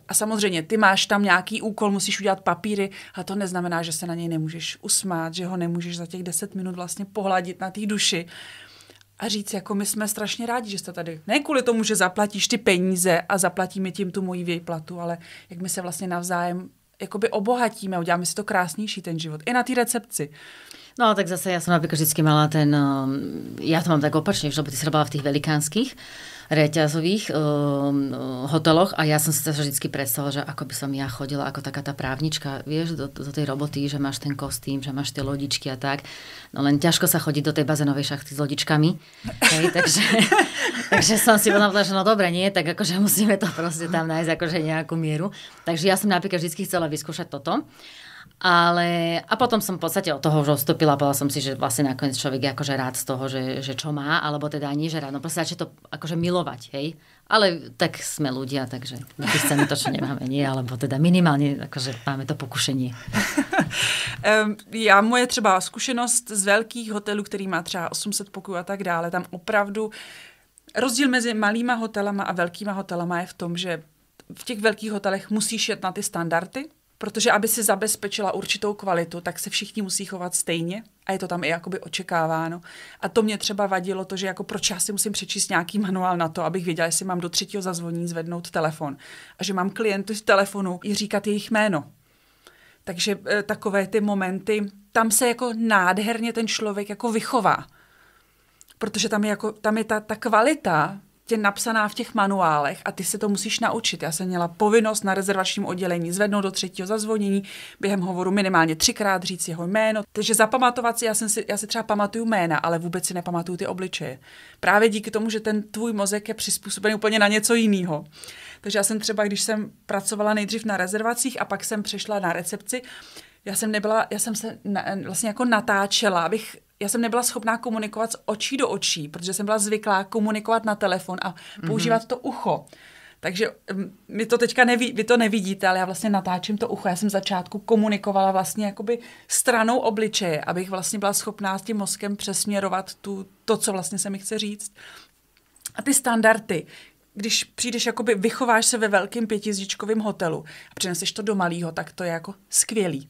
A samozřejmě, ty máš tam nějaký úkol, musíš udělat papíry, ale to neznamená, že se na něj nemůžeš usmát, že ho nemůžeš za těch 10 minut vlastně pohladit na té duši a říct, jako my jsme strašně rádi, že jste tady. Ne kvůli tomu, že zaplatíš ty peníze a zaplatíme tím tu moji výplatu, ale jak my se vlastně navzájem jakoby obohatíme, uděláme si to krásnější ten život. I na té recepci. No tak zase ja som napríklad vždycky mala ja to mám tak opačne, lebo ty si robila v tých velikánskych reťazových hoteloch a ja som si to vždycky predstavila, že ako by som ja chodila ako taká tá právnička, vieš, do tej roboty, že máš ten kostým, že máš tie lodičky a tak. No len ťažko sa chodí do tej bazénovej šachty s lodičkami. Hej, takže som si povedala, že no dobre, nie, tak akože musíme to proste tam nájsť akože nejakú mieru. Takže ja som napríklad vždycky chcela vyskúšať toto. A potom som v podstate od toho už odstúpila, povedala som si, že vlastne nakoniec človek je akože rád z toho, že čo má, alebo teda ani, že rád. No proste začne to akože milovať, hej. Ale tak sme ľudia, takže my chceme to, čo nemáme, nie, alebo teda minimálne akože máme to pokušení. Moje třeba zkušenost z velkých hotelů, který má třeba 800 pokojů a tak dále, tam opravdu rozdíl mezi malýma hotelama a velkýma hotelama je v tom, že v těch velkých hotelech musíš jet na ty standardy, protože aby si zabezpečila určitou kvalitu, tak se všichni musí chovat stejně a je to tam i jakoby očekáváno. A to mě třeba vadilo to, že jako proč já si musím přečíst nějaký manuál na to, abych věděla, jestli mám do 3. zazvoní zvednout telefon a že mám klienty v telefonu i říkat jejich jméno. Takže takové ty momenty, tam se jako nádherně ten člověk jako vychová. Protože tam je ta kvalita tě napsaná v těch manuálech a ty se to musíš naučit. Já jsem měla povinnost na rezervačním oddělení zvednout do 3. zazvonění, během hovoru minimálně 3krát říct jeho jméno. Takže zapamatovat si, já si třeba pamatuju jména, ale vůbec si nepamatuju ty obličeje. Právě díky tomu, že ten tvůj mozek je přizpůsobený úplně na něco jiného. Takže já jsem třeba, když jsem pracovala nejdřív na rezervacích a pak jsem přešla na recepci, já jsem se vlastně jako natáčela, já jsem nebyla schopná komunikovat z očí do očí, protože jsem byla zvyklá komunikovat na telefon a používat to ucho. Takže my to teďka vy to nevidíte, ale já vlastně natáčím to ucho. Já jsem v začátku komunikovala vlastně jakoby stranou obličeje, abych vlastně byla schopná s tím mozkem přesměrovat to, co vlastně se mi chce říct. A ty standardy, když přijdeš, jakoby vychováš se ve velkém 5hvězdičkovém hotelu a přineseš to do malého, tak to je jako skvělý.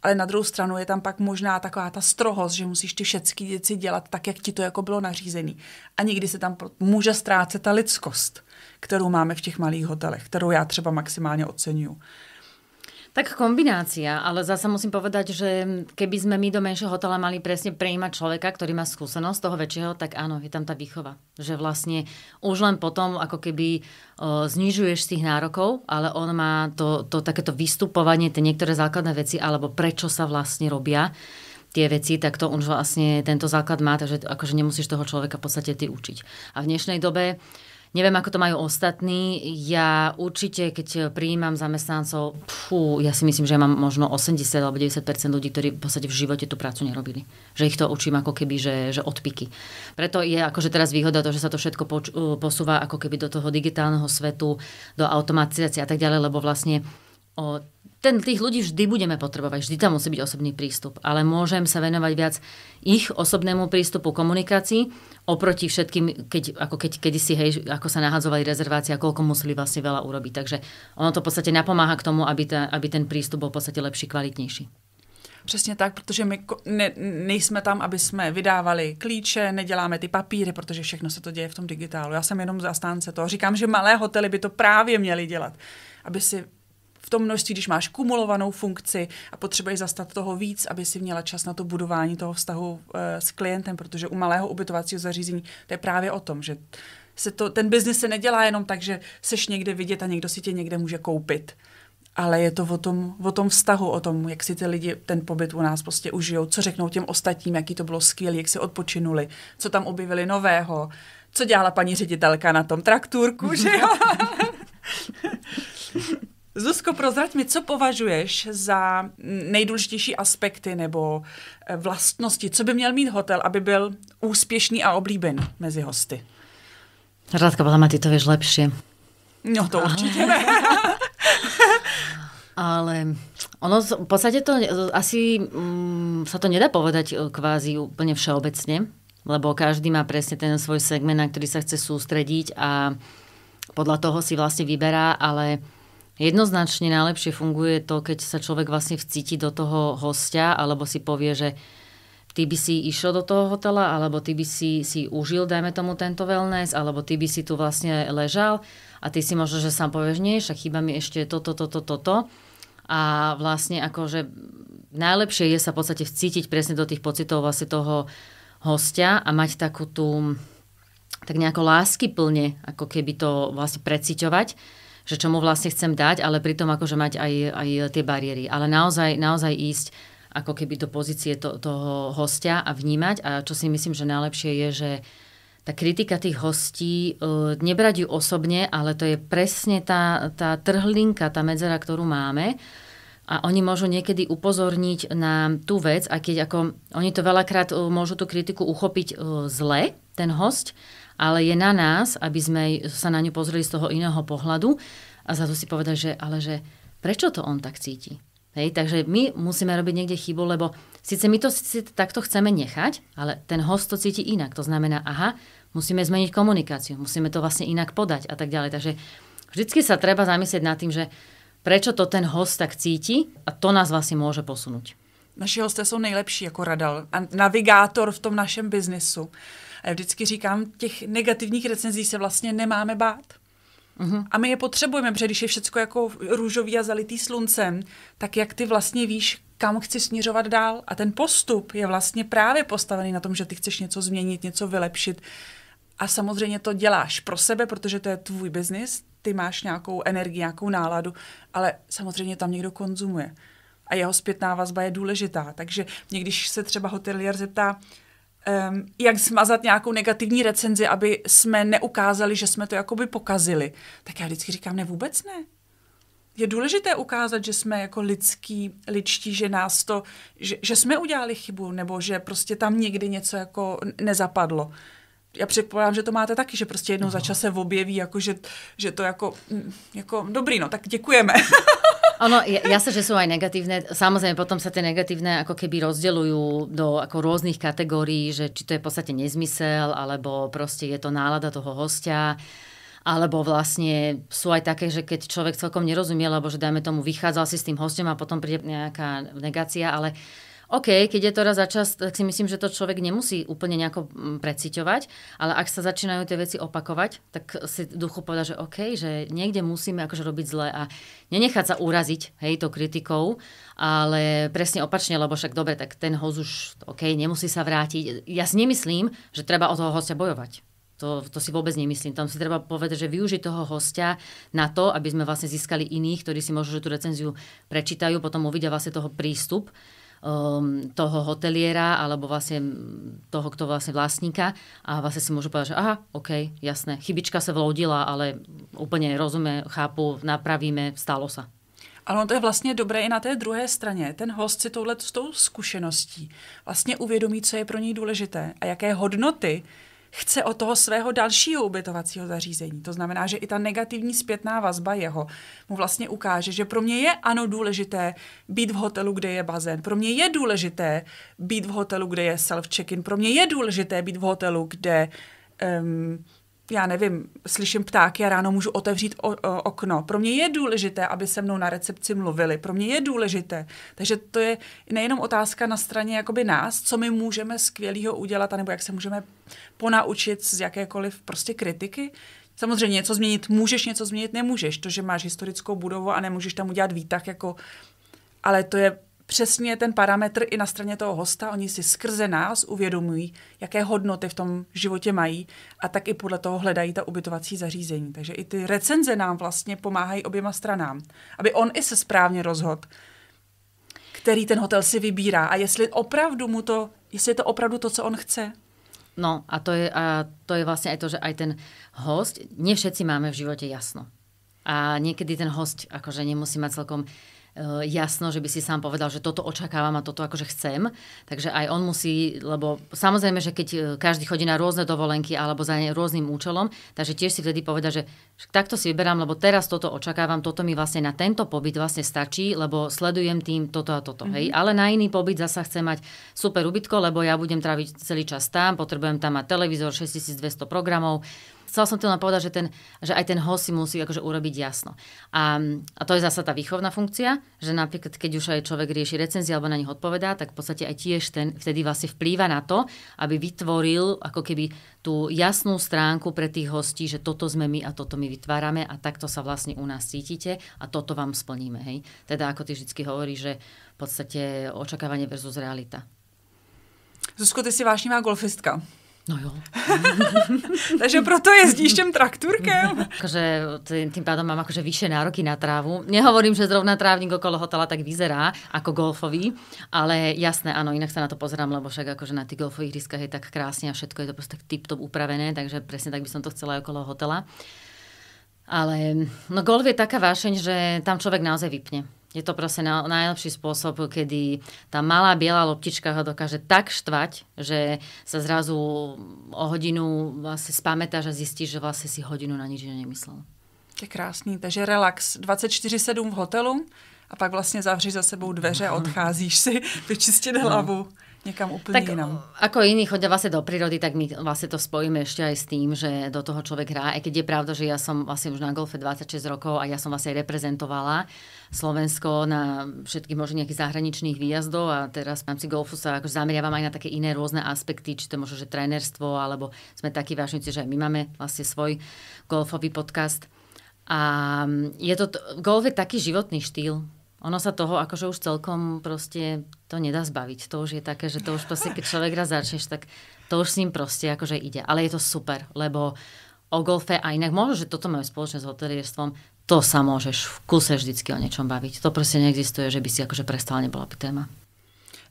Ale na druhou stranu je tam pak možná taková ta strohost, že musíš ty všechny věci dělat tak, jak ti to jako bylo nařízený. A někdy se tam může ztrácet ta lidskost, kterou máme v těch malých hotelech, kterou já třeba maximálně oceňuju. Tak kombinácia, ale zasa musím povedať, že keby sme my do menšieho hotela mali presne prijímať človeka, ktorý má skúsenosť toho väčšieho, tak áno, je tam tá výchova. Že vlastne už len potom ako keby znižuješ z tých nárokov, ale on má to takéto vystupovanie, tie niektoré základné veci, alebo prečo sa vlastne robia tie veci, tak to už vlastne tento základ má, takže akože nemusíš toho človeka v podstate ty učiť. A v dnešnej dobe neviem, ako to majú ostatní. Ja určite, keď prijímam zamestnancov, ja si myslím, že ja mám možno 80 alebo 90% ľudí, ktorí v podstate v živote tú prácu nerobili. Že ich to učím ako keby, že odpiky. Preto je akože teraz výhoda to, že sa to všetko posúva ako keby do toho digitálneho svetu, do automatizácie a tak ďalej, lebo vlastne tých ľudí vždy budeme potrebovať, vždy tam musí byť osobný prístup, ale môžem sa venovať viac ich osobnému prístupu komunikácii oproti všetkým, keď kedysi, hej, ako sa nahadzovali rezervácie a koľko museli vlastne veľa urobiť. Takže ono to v podstate napomáha k tomu, aby ten prístup bol v podstate lepší, kvalitnější. Přesně tak, protože my nejsme tam, aby jsme vydávali klíče, neděláme ty papíry, protože všechno se to děje v tom digitálu. Já jsem jenom zastánce toho. Říkám, že malé hotely by to právě měly dělat, aby si v tom množství, když máš kumulovanou funkci a potřebuješ zastat toho víc, aby si měla čas na to budování toho vztahu s klientem, protože u malého ubytovacího zařízení to je právě o tom, že ten biznis se nedělá jenom tak, že seš někde vidět a někdo si tě někde může koupit. Ale je to o tom vztahu, o tom, jak si ty lidi ten pobyt u nás prostě užijou, co řeknou těm ostatním, jaký to bylo skvělé, jak si odpočinuli, co tam objevili nového, co dělala paní ředitelka na tom traktůrku, že jo? Zuzko, Radko, prozrať mi, co považuješ za nejdůležitější aspekty nebo vlastnosti, co by měl mít hotel, aby byl úspěšný a oblíbený mezi hosty? Radka, podľa ma ty to vieš lepšie. No to určitě ne. Ale ono v podstate to asi sa to nedá povedať kvázi úplne všeobecne, lebo každý má presne ten svoj segment, na ktorý sa chce sústrediť a podľa toho si vlastne vyberá, ale jednoznačne najlepšie funguje to, keď sa človek vlastne vcíti do toho hostia, alebo si povie, že ty by si išiel do toho hotela, alebo ty by si užil, dajme tomu tento wellness, alebo ty by si tu vlastne ležal a ty si možno, že sám povieš, nie, však chýba mi ešte toto. A vlastne akože najlepšie je sa v podstate vcítiť presne do tých pocitov vlastne toho hostia a mať takú tú, tak nejako láskyplne, ako keby to vlastne preciťovať, že čo mu vlastne chcem dať, ale pritom akože mať aj tie bariéry. Ale naozaj ísť ako keby do pozície toho hostia a vnímať. A čo si myslím, že najlepšie je, že tá kritika tých hostí, nebrať ju osobne, ale to je presne tá trhlinka, tá medzera, ktorú máme. A oni môžu niekedy upozorniť na tú vec, a keď ako oni to veľakrát môžu tú kritiku uchopiť zle, ten host, ale je na nás, aby sme sa na ňu pozreli z toho iného pohľadu a za to si povedať, že prečo to on tak cíti? Hej, takže my musíme robiť niekde chybu, lebo síce my to takto chceme nechať, ale ten host to cíti inak. To znamená, musíme zmeniť komunikáciu, musíme to vlastne inak podať a tak ďalej. Takže vždycky sa treba zamyslieť nad tým, že prečo to ten host tak cíti a to nás vlastne môže posunúť. Naši hosté jsou nejlepší jako radar a navigátor v tom našem biznesu. A já vždycky říkám, těch negativních recenzí se vlastně nemáme bát. A my je potřebujeme, protože když je všecko jako růžový a zalitý sluncem, tak jak ty vlastně víš, kam chci směřovat dál. A ten postup je vlastně právě postavený na tom, že ty chceš něco změnit, něco vylepšit. A samozřejmě to děláš pro sebe, protože to je tvůj biznis, ty máš nějakou energii, nějakou náladu, ale samozřejmě tam někdo konzumuje. A jeho zpětná vazba je důležitá. Takže mě, když se třeba hotelier zeptá, jak smazat nějakou negativní recenzi, aby jsme neukázali, že jsme to jakoby pokazili, tak já vždycky říkám, ne, vůbec ne. Je důležité ukázat, že jsme jako ličtí, že nás to, že jsme udělali chybu, nebo že prostě tam někdy něco jako nezapadlo. Já předpokládám, že to máte taky, že prostě jednou za čas se objeví, jako, že to jako dobrý, no, tak děkujeme. Ono, jasne, že sú aj negatívne. Samozrejme, potom sa tie negatívne ako keby rozdeľujú do ako rôznych kategórií, že či to je v podstate nezmysel, alebo proste je to nálada toho hostia, alebo vlastne sú aj také, že keď človek celkom nerozumie, lebo že dajme tomu vychádzal si s tým hostom a potom príde nejaká negácia, ale OK, keď je to raz za čas, tak si myslím, že to človek nemusí úplne nejako preciťovať, ale ak sa začínajú tie veci opakovať, tak si duchu povedať, že OK, že niekde musíme akože robiť zle a nenechať sa uraziť, hej, to kritikou, ale presne opačne, lebo však dobre, tak ten host už, OK, nemusí sa vrátiť. Ja si nemyslím, že treba o toho hostia bojovať. To si vôbec nemyslím. Tam si treba povedať, že využiť toho hostia na to, aby sme vlastne získali iných, ktorí si možno, že tú recenziu prečítajú, potom uvidia vlastne toho prístup toho hoteliera alebo vlastne toho, kto vlastne vlastníka a vlastne si môžu povedať, že aha, OK, jasné, chybička sa vloudila, ale úplne rozumie, chápu, napravíme, stalo sa. Ale to je vlastně dobré i na té druhé straně. Ten host si s tou zkušeností vlastně uvědomí, co je pro něj důležité a jaké hodnoty chce od toho svého dalšího ubytovacího zařízení. To znamená, že i ta negativní zpětná vazba jeho mu vlastně ukáže, že pro mě je ano důležité být v hotelu, kde je bazén. Pro mě je důležité být v hotelu, kde je self-check-in. Pro mě je důležité být v hotelu, kde já nevím, slyším ptáky a ráno můžu otevřít okno. Pro mě je důležité, aby se mnou na recepci mluvili. Pro mě je důležité. Takže to je nejenom otázka na straně jakoby nás, co my můžeme skvělýho udělat, anebo jak se můžeme ponaučit z jakékoliv prostě kritiky. Samozřejmě něco změnit můžeš, něco změnit nemůžeš. To, že máš historickou budovu a nemůžeš tam udělat výtah, jako, ale to je přesně ten parametr i na straně toho hosta. Oni si skrze nás uvědomují, jaké hodnoty v tom životě mají a tak i podle toho hledají ta ubytovací zařízení. Takže i ty recenze nám vlastně pomáhají oběma stranám, aby on i se správně rozhodl, který ten hotel si vybírá a jestli je to opravdu to, co on chce. No a to je vlastne aj to, že aj ten host, nie všetci máme v živote jasno. A niekedy ten host akože nemusí mať celkom jasno, že by si sám povedal, že toto očakávam a toto akože chcem. Takže aj on musí, lebo samozrejme, že keď každý chodí na rôzne dovolenky alebo za rôznym účelom, takže tiež si vtedy povedať, že takto si vyberám, lebo teraz toto očakávam, toto mi vlastne na tento pobyt vlastne stačí, lebo sledujem tým toto a toto. Hej. Ale na iný pobyt zasa chcem mať super ubytko, lebo ja budem tráviť celý čas tam, potrebujem tam mať televízor, 6200 programov. Chcela som tým len povedať, že aj ten host si musí akože urobiť jasno. A to je zasa tá výchovná funkcia, že napríklad, keď už aj človek rieši recenzie alebo na nich odpovedá, tak v podstate aj tiež ten vtedy vlastne vplýva na to, aby vytvoril ako keby tú jasnú stránku pre tých hostí, že toto sme my a toto my vytvárame a takto sa vlastne u nás cítite a toto vám splníme. Hej? Teda ako ty vždycky hovoríš, že v podstate očakávanie versus realita. Zuzko, ty si vášnivá golfistka. No jo. Takže proto jezdíš tým traktúrkem? Akože tým pádom mám akože vyššie nároky na trávu. Nehovorím, že zrovna trávnik okolo hotela tak vyzerá ako golfový, ale jasné, áno, inak sa na to pozerám, lebo však akože na tých golfových ihriskách je tak krásne a všetko je to proste tak tip-top upravené, takže presne tak by som to chcela aj okolo hotela. Ale no golf je taká vášeň, že tam človek naozaj vypne. Je to proste najlepší spôsob, kedy tá malá biela loptička ho dokáže tak štvať, že sa zrazu o hodinu vlastne spamätáš a zistíš, že vlastne si hodinu na nič nemyslel. To je krásný, takže relax 24/7 v hotelu a pak vlastně zavřeš za sebou dveře a odcházíš si vyčistit hlavu. Niekam úplne tak inam. Ako iní chodia vlastne do prírody, tak my vlastne to spojíme ešte aj s tým, že do toho človek hrá. Aj keď je pravda, že ja som vlastne už na golfe 26 rokov a ja som vlastne aj reprezentovala Slovensko na všetkých možných nejakých zahraničných výjazdov a teraz v rámci golfu sa akože zameriavam aj na také iné rôzne aspekty, či to možno, že trénerstvo, alebo sme takí vášnici, že aj my máme vlastne svoj golfový podcast. A golf je taký životný štýl. Ono sa toho akože už celkom proste to nedá zbaviť. To už je také, že to už proste, keď človek raz začneš, tak to už s ním proste akože ide. Ale je to super, lebo o golfe a inak možno, že toto máme spoločné s hotelierstvom, to sa môžeš v kuse vždycky o niečom baviť. To proste neexistuje, že by si akože prestala nebola by téma.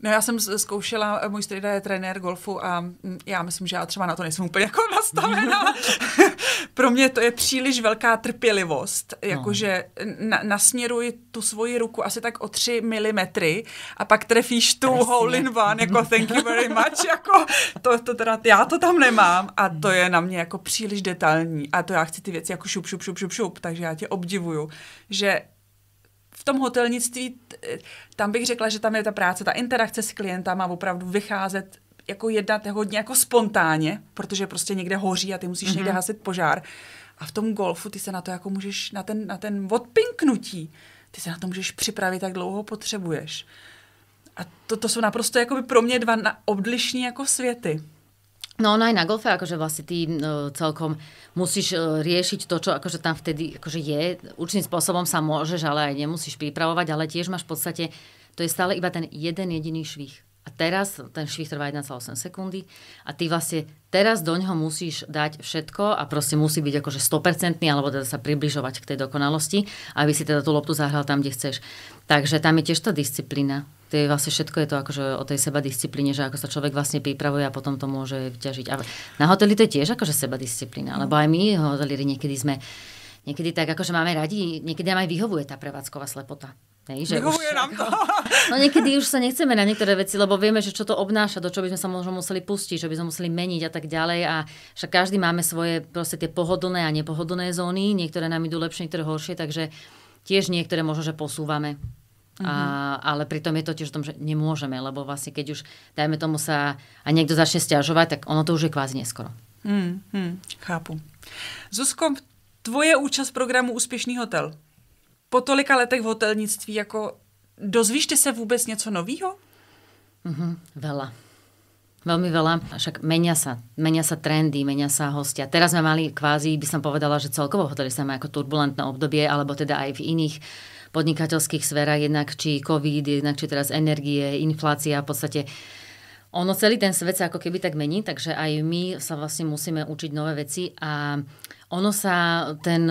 No já jsem zkoušela, můj strýda je trenér golfu a já myslím, že já třeba na to nejsem úplně jako nastavená. Pro mě to je příliš velká trpělivost, jakože nasměruj tu svoji ruku asi tak o 3 milimetry a pak trefíš tu hole in one, jako thank you very much, jako to teda já to tam nemám a to je na mě jako příliš detailní a to já chci ty věci jako šup, takže já tě obdivuju, že v tom hotelnictví, tam bych řekla, že tam je ta práce, ta interakce s klientama opravdu vycházet, jako jednat hodně jako spontánně, protože prostě někde hoří a ty musíš někde hasit požár. A v tom golfu ty se na to jako můžeš, na ten odpinknutí, ty se na to můžeš připravit, jak dlouho potřebuješ. A to jsou naprosto jakoby pro mě dva odlišní jako světy. No ono aj na golfe, akože vlastne ty celkom musíš riešiť to, čo akože tam vtedy akože je. Určitým spôsobom sa môžeš, ale aj nemusíš pripravovať, ale tiež máš v podstate, to je stále iba ten jeden jediný švih. A teraz ten švih trvá 1,8 sekundy a ty vlastne teraz do ňoho musíš dať všetko a proste musí byť akože 100% alebo teda sa približovať k tej dokonalosti, aby si teda tú loptu zahral tam, kde chceš. Takže tam je tiež tá disciplína. To je vlastne všetko je to akože o tej sebadisciplíne, že ako sa človek vlastne pripravuje a potom to môže vyťažiť. A na hoteli to je tiež akože sebadisciplína, lebo aj my hotelieri niekedy tak akože máme radi, niekedy nám aj vyhovuje tá prevádzková slepota. Vyhovuje nám to. No niekedy už sa nechceme na niektoré veci, lebo vieme, že čo to obnáša, do čo by sme sa možno museli pustiť, čo by sme museli meniť a tak ďalej. A však každý máme svoje proste tie pohodlné a nepohodlné zóny, niektoré nám idú lepšie, niektoré horšie, takže tiež niektoré možno, že posúvame. Ale pritom je to tiež o tom, že nemôžeme, lebo vlastne keď už, dajme tomu sa a niekto začne sťažovať, tak ono to už je kvázi neskoro. Chápu. Zuzko, tvoje účast v programu Úspěšný hotel. Po tolika letech v hotelnictví, jako dozvíš ty se vůbec něco novýho? Veľa. Veľmi veľa. Však menia sa trendy, menia sa hostia. Teraz sme mali kvázi, by som povedala, že celkovo hoteli sa má ako turbulentné obdobie, alebo teda aj v iných podnikateľských sférach, jednak či COVID, jednak či teraz energie, inflácia, v podstate ono celý ten svet sa ako keby tak mení, takže aj my sa vlastne musíme učiť nové veci a ono sa, ten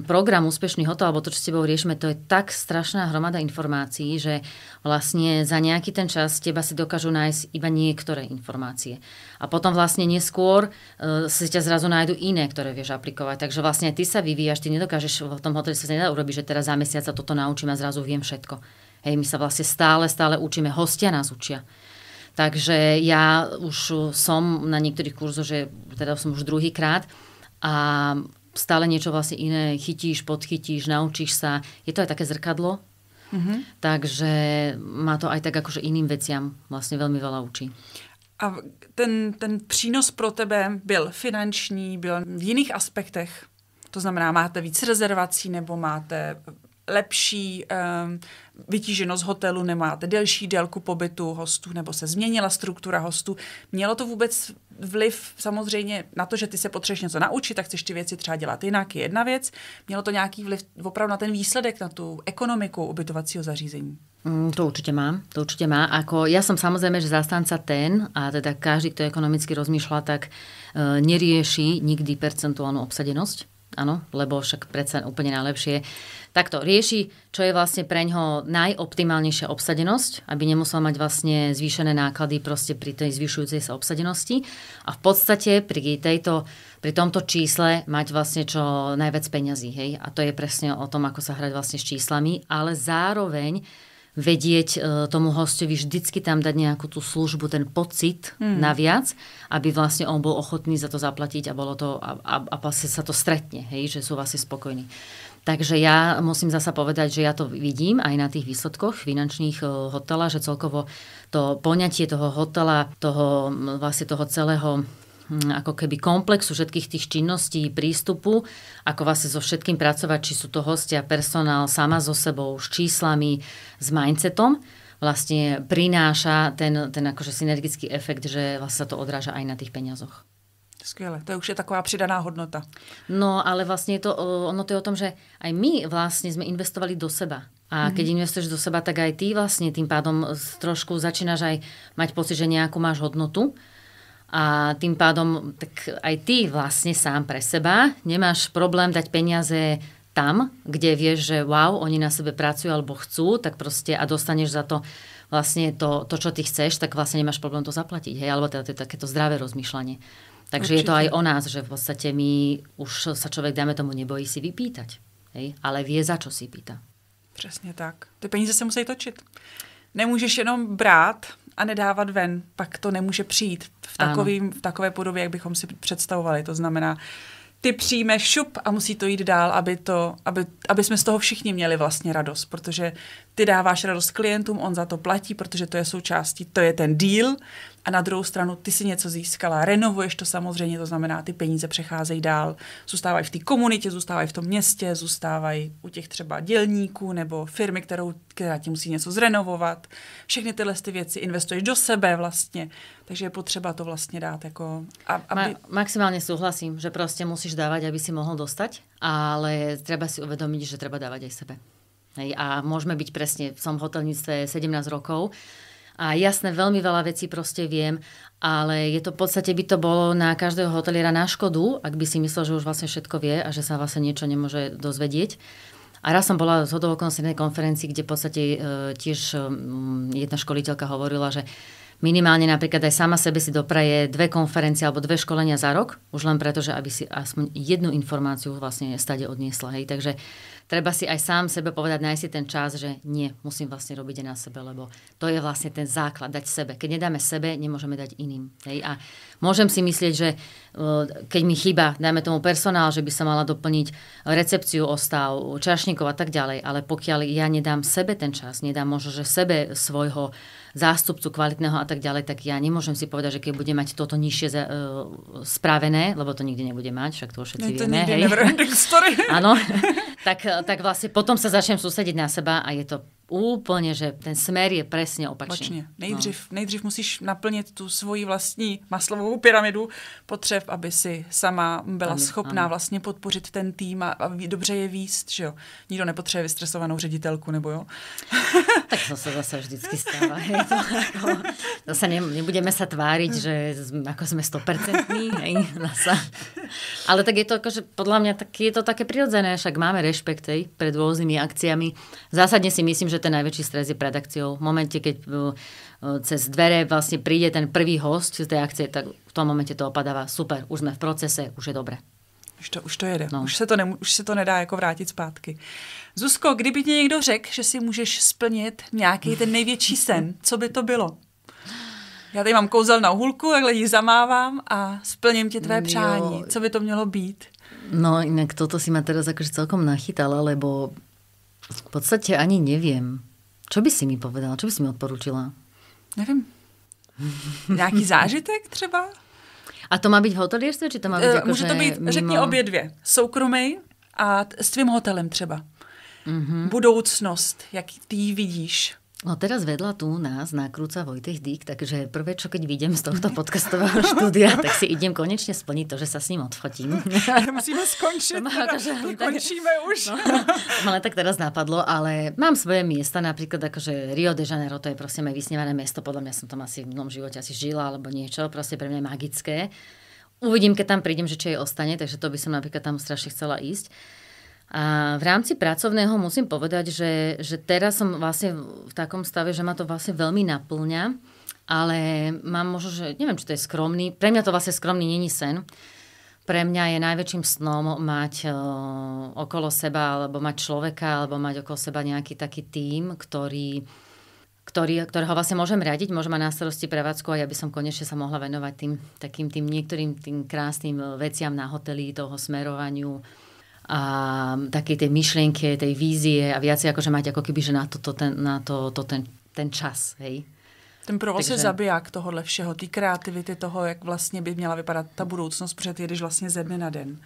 program Úspešný hotel, alebo to, čo s tebou riešime, to je tak strašná hromada informácií, že vlastne za nejaký ten čas teba si dokážu nájsť iba niektoré informácie. A potom vlastne neskôr si ťa zrazu nájdu iné, ktoré vieš aplikovať. Takže vlastne ty sa vyvíjaš, ty nedokážeš v tom hoteli sa nedá urobiť, že teraz za mesiac sa toto naučím a zrazu viem všetko. Hej, my sa vlastne stále učíme, hostia nás učia. Takže ja už som na niektorých kurzoch, že teda som už druhýkrát, a stále niečo vlastne iné chytíš, podchytíš, naučíš sa. Je to aj také zrkadlo, takže má to aj tak akože iným veciam vlastne veľmi veľa učí. A ten přínos pro tebe byl finanční, byl v jiných aspektech? To znamená, máte víc rezervací nebo máte lepší vytíženost hotelu, nemáte delší délku pobytu hostů, nebo se změnila struktura hostů. Mělo to vůbec vliv samozřejmě na to, že ty se potřebuješ něco naučit, tak chceš ty věci třeba dělat jinak, je jedna věc. Mělo to nějaký vliv opravdu na ten výsledek, na tu ekonomiku ubytovacího zařízení? To určite má. Ako, ja som samozrejme, že zastanca ten, a teda každý, kto ekonomicky rozmýšľa, tak nerieši nikdy percentuálnu obsadenosť. Áno, lebo však predsa úplne najlepšie. Takto rieši, čo je vlastne preňho najoptimálnejšia obsadenosť, aby nemusel mať vlastne zvýšené náklady proste pri tej zvyšujúcej sa obsadenosti. A v podstate pri tomto čísle mať vlastne čo najviac peňazí. Hej? A to je presne o tom, ako sa hrať vlastne s číslami, ale zároveň vedieť tomu hostovi vždycky tam dať nejakú tú službu, ten pocit naviac, aby vlastne on bol ochotný za to zaplatiť a bolo to a vlastne sa to stretne, hej, že sú vlastne spokojní. Takže ja musím zasa povedať, že ja to vidím aj na tých výsledkoch finančných hotela, že celkovo to poňatie toho hotela, toho celého ako keby komplexu všetkých tých činností, prístupu, ako vlastne so všetkým pracovať, či sú to hostia, personál, sama so sebou, s číslami, s mindsetom, vlastne prináša ten akože synergický efekt, že vlastne sa to odráža aj na tých peniazoch. Skvěle, to už je taková přidaná hodnota. No, ale vlastne ono to je o tom, že aj my vlastne sme investovali do seba. A keď investuješ do seba, tak aj ty vlastne tým pádom trošku začínaš aj mať pocit, že nejakú máš hodnotu. A tým pádom tak aj ty vlastne sám pre seba nemáš problém dať peniaze tam, kde vieš, že wow, oni na sebe pracujú alebo chcú, tak proste a dostaneš za to vlastne to, čo ty chceš, tak vlastne nemáš problém to zaplatiť. Hej? Alebo teda to je takéto zdravé rozmýšľanie. Takže určite. Je to aj o nás, že v podstate my už sa človek, dáme tomu, nebojí si vypýtať. Hej? Ale vie, za čo si pýta. Přesně tak. Ty peníze se musí točit. Nemůžeš jenom brát a nedávat ven, pak to nemůže přijít v takové podobě, jak bychom si představovali. To znamená, ty přijmeš šup a musí to jít dál, aby jsme z toho všichni měli vlastně radost, protože ty dáváš radost klientům, on za to platí, protože to je součástí, to je ten deal a na druhou stranu ty si něco získala, renovuješ to samozřejmě, to znamená, ty peníze přecházejí dál, zůstávají v té komunitě, zůstávají v tom městě, zůstávají u těch třeba dělníků nebo firmy, která ti musí něco zrenovovat. Všechny tyhle ty věci investuješ do sebe vlastně, takže je potřeba to vlastně dát jako... Maximálne súhlasím, že proste musíš dávať, aby si mohol dostať, ale treba si uvedomiť, že treba dávať aj sebe. Hej, a môžeme byť presne, som v hotelníctve 17 rokov a jasné, veľmi veľa vecí proste viem, ale je to v podstate, by to bolo na každého hoteliera na škodu, ak by si myslel, že už vlastne všetko vie a že sa vlastne niečo nemôže dozvedieť. A raz som bola z hodou okolností na konferencii, kde v podstate tiež jedna školiteľka hovorila, že minimálne napríklad aj sama sebe si dopraje 2 konferencie alebo 2 školenia za rok, už len preto, že aby si aspoň jednu informáciu vlastne stade odniesla. Hej. Takže treba si aj sám sebe povedať, nájsť si ten čas, že nie, musím vlastne robiť aj na sebe, lebo to je vlastne ten základ, dať sebe. Keď nedáme sebe, nemôžeme dať iným. Hej. A môžem si myslieť, že keď mi chýba, dajme tomu personál, že by sa mala doplniť recepciu, ostav, čašníkov a tak ďalej, ale pokiaľ ja nedám sebe ten čas, nedám možno, že sebe svojho zástupcu kvalitného a tak ďalej, tak ja nemôžem si povedať, že keď budem mať toto nižšie spravené, lebo to nikdy nebude mať, však to všetci vieme. Hej. Áno, tak vlastne potom sa začnem sústrediť na seba a je to Úplne, že ten smer je presne opačný. Nejdřív musíš naplnit tu svoji vlastní maslovou pyramidu potřeb, aby si sama byla schopná vlastně podpořit ten tým a dobře je víst, že jo. Nikdo nepotřebuje vystresovanou ředitelku, nebo jo? Tak to sa zase vždycky stáva. Zase nebudeme sa tváriť, že ako sme 100%. Ale tak je to akože, podľa mňa je to také prirodzené, však máme rešpekt pred rôznymi akciami. Zásadne si myslím, že ten najväčší stres je pred akciou. V momente, keď cez dvere vlastne príde ten prvý host z tej akcie, tak v tom momente to opadáva. Super, už sme v procese, už je dobre. Už to jede. No. Už se to nedá jako vrátit zpátky. Zuzko, kdyby ti někdo řekl, že si můžeš splnit nějaký ten největší sen, co by to bylo? Já tady mám kouzelnou hůlku, takhle ji zamávám a splním ti tvé přání. Co by to mělo být? No inak toto si ma teraz akože celkom nachytala, lebo v podstate ani neviem. Čo by si mi povedala? Čo by si mi odporúčila? Nevím. Nějaký zážitek třeba? A to má být v hotelierstve, či to má být jako, může to být, mimo... řekni obě dvě. Soukromý a s tvým hotelem třeba. Mm-hmm. Budoucnost, jak ty ji vidíš. No teraz vedľa tu nás nakrúca Vojtech Dík, takže prvé, čo keď vidím z tohto podcastového štúdia, tak si idem konečne splniť to, že sa s ním odfotím. Musíme skončiť, končíme už. No, ale tak teraz napadlo, ale mám svoje miesta, napríklad akože Rio de Janeiro, to je proste moje vysnívané mesto, podľa mňa som tam asi v mnohom živote asi žila, alebo niečo, proste pre mňa je magické. Uvidím, keď tam prídem, že či jej ostane, takže to by som napríklad tam strašne chcela ísť. A v rámci pracovného musím povedať, že teraz som vlastne v takom stave, že ma to vlastne veľmi naplňa, ale mám možno, že neviem, či to je skromný. Pre mňa to vlastne skromný není sen. Pre mňa je najväčším snom mať okolo seba, alebo mať človeka, alebo mať okolo seba nejaký taký tím, ktorého vlastne môžem riadiť, môžem mať na starosti prevádzku a ja by som konečne sa mohla venovať tým niektorým tým krásnym veciam na hoteli, toho smerovaniu a takej tej myšlienke, tej vízie a viacej akože mať ako keby, že na ten čas, hej. Ten provoz je zabiják tohohle všeho, té kreativity toho, jak vlastně by měla vypadat ta budoucnost, protože ty jedeš vlastně ze dne na den.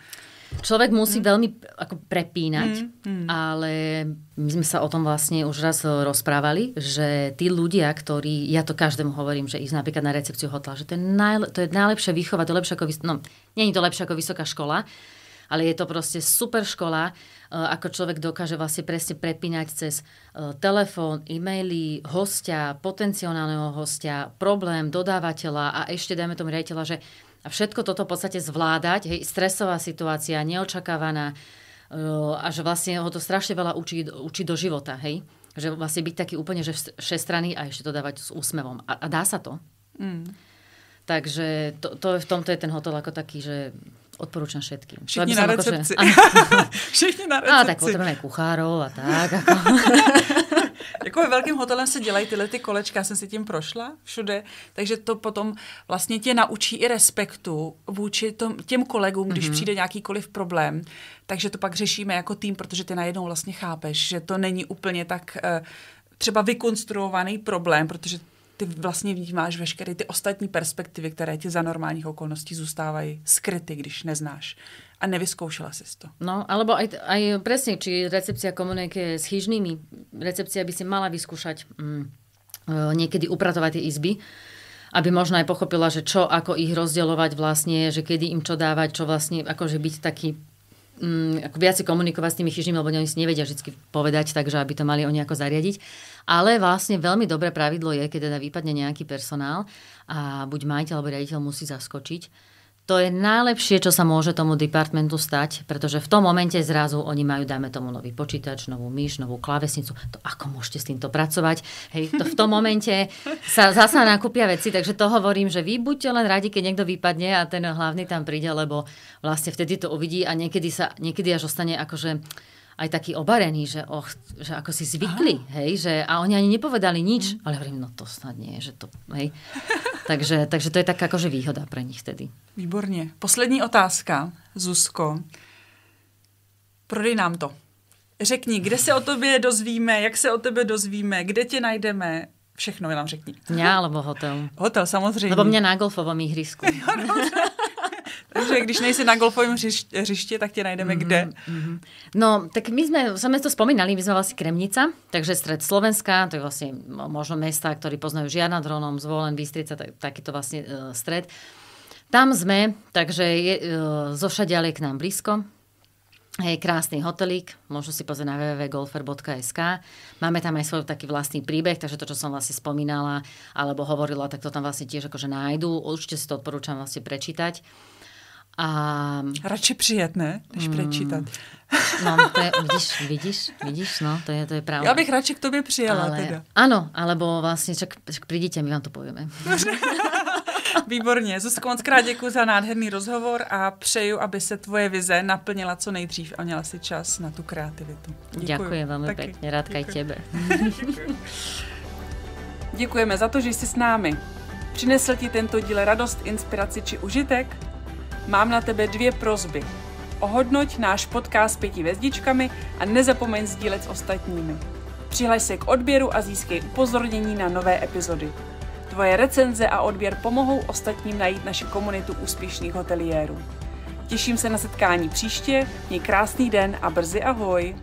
Človek musí veľmi ako prepínať, ale my sme sa o tom vlastne už raz rozprávali, že tí ľudia, ktorí, ja to každému hovorím, že ísť napríklad na recepciu hotela, že to je najlepšia výchova, to je lepšie ako, nie je to lepšie ako vysoká škola, ale je to proste super škola, ako človek dokáže vlastne presne prepínať cez telefón, e-maily, hostia, potenciálneho hostia, problém, dodávateľa a ešte dajme tomu riaditeľa, že a všetko toto v podstate zvládať, hej, stresová situácia, neočakávaná a že vlastne ho to strašne veľa učí do života, hej. Že vlastne byť taký úplne, že všestranný a ešte to dávať s úsmevom. A dá sa to. Takže v tomto je ten hotel ako taký, že odporúčam všetkým. Všichni na recepci. Všichni na recepci. A tak potrebujeme kuchárov a tak. Jako ve velkém hotelem se dělají tyhle ty kolečka, já jsem si tím prošla všude, takže to potom vlastně tě naučí i respektu vůči těm kolegům, když přijde nějakýkoliv problém. Takže to pak řešíme jako tým, protože ty najednou vlastně chápeš, že to není úplně tak třeba vykonstruovaný problém, protože ty vlastně vnímáš veškeré ty ostatní perspektivy, které ti za normálních okolností zůstávají skryty, když neznáš. A nevyskoušela si to. No, alebo aj presne, či recepcia komunikuje s chyžnými. Recepcia by si mala vyskúšať niekedy upratovať tie izby, aby možno aj pochopila, že čo, ako ich rozdielovať vlastne, že kedy im čo dávať, čo vlastne, akože byť taký ako viac komunikovať s tými chyžnými, lebo oni si nevedia vždy povedať, takže aby to mali oni ako zariadiť. Ale vlastne veľmi dobré pravidlo je, keď teda vypadne nejaký personál a buď majiteľ alebo riaditeľ musí zaskočiť. To je najlepšie, čo sa môže tomu departmentu stať, pretože v tom momente zrazu oni majú, dajme tomu, nový počítač, novú myš, novú klávesnicu. To ako môžete s týmto pracovať? Hej, to v tom momente sa zasa nakúpia veci, takže to hovorím, že vy buďte len radi, keď niekto vypadne a ten hlavný tam príde, lebo vlastne vtedy to uvidí a niekedy až ostane akože aj taký obarený, že ako si zvykli, hej, že a oni ani nepovedali nič, ale hovorím, no to snad nie, že to, hej. Takže to je tak akože výhoda pre nich vtedy. Výborně. Poslední otázka, Zuzko. Prodej nám to. Řekni, kde se o tobě dozvíme, jak se o tebe dozvíme, kde tě najdeme, všechno nám řekni. Mňa alebo hotel? Hotel, samozřejmě. Lebo mňa na golfovom ihrisku. Takže když nejsi na golfovém hřišti, tak tě najdeme kde? No, tak my sme to spomínali, my sme vlastne Kremnica, takže stred Slovenska, to je vlastne možno mesta, ktorí poznajú Žiar nad Hronom, Zvolen, Bystrica, takýto vlastne stred. Tam sme, takže zo všadiaľ je k nám blízko. Je krásny hotelík, môžu si pozrieť na www.golfer.sk. Máme tam aj svoj taký vlastný príbeh, takže to, čo som vlastne spomínala alebo hovorila, tak to tam vlastne tiež akože nájdu. Určite si to odporúčam vlastne prečítať. A... Radši přijet, ne? Než prečítať. No, to je, vidíš, no, to je pravda. Ja bych radši k tobě přijela teda. Áno, alebo vlastne, čak prídite, my vám to povieme. Výborně. Zuzko, moc krát děkuji za nádherný rozhovor a přeju, aby se tvoje vize naplnila co nejdřív a měla si čas na tu kreativitu. Ďakujem veľmi pekne. Rádka aj tebe. Děkujeme za to, že jsi s námi. Přinesl ti tento díl radost, inspiraci či užitek? Mám na tebe 2 prosby. Ohodnoť náš podcast 5 hvězdičkami a nezapomeň sdílet s ostatními. Přihlaš se k odběru a získej upozornění na nové epizody. Tvoje recenze a odběr pomohou ostatním najít naši komunitu úspěšných hoteliérů. Těším se na setkání příště, měj krásný den a brzy ahoj!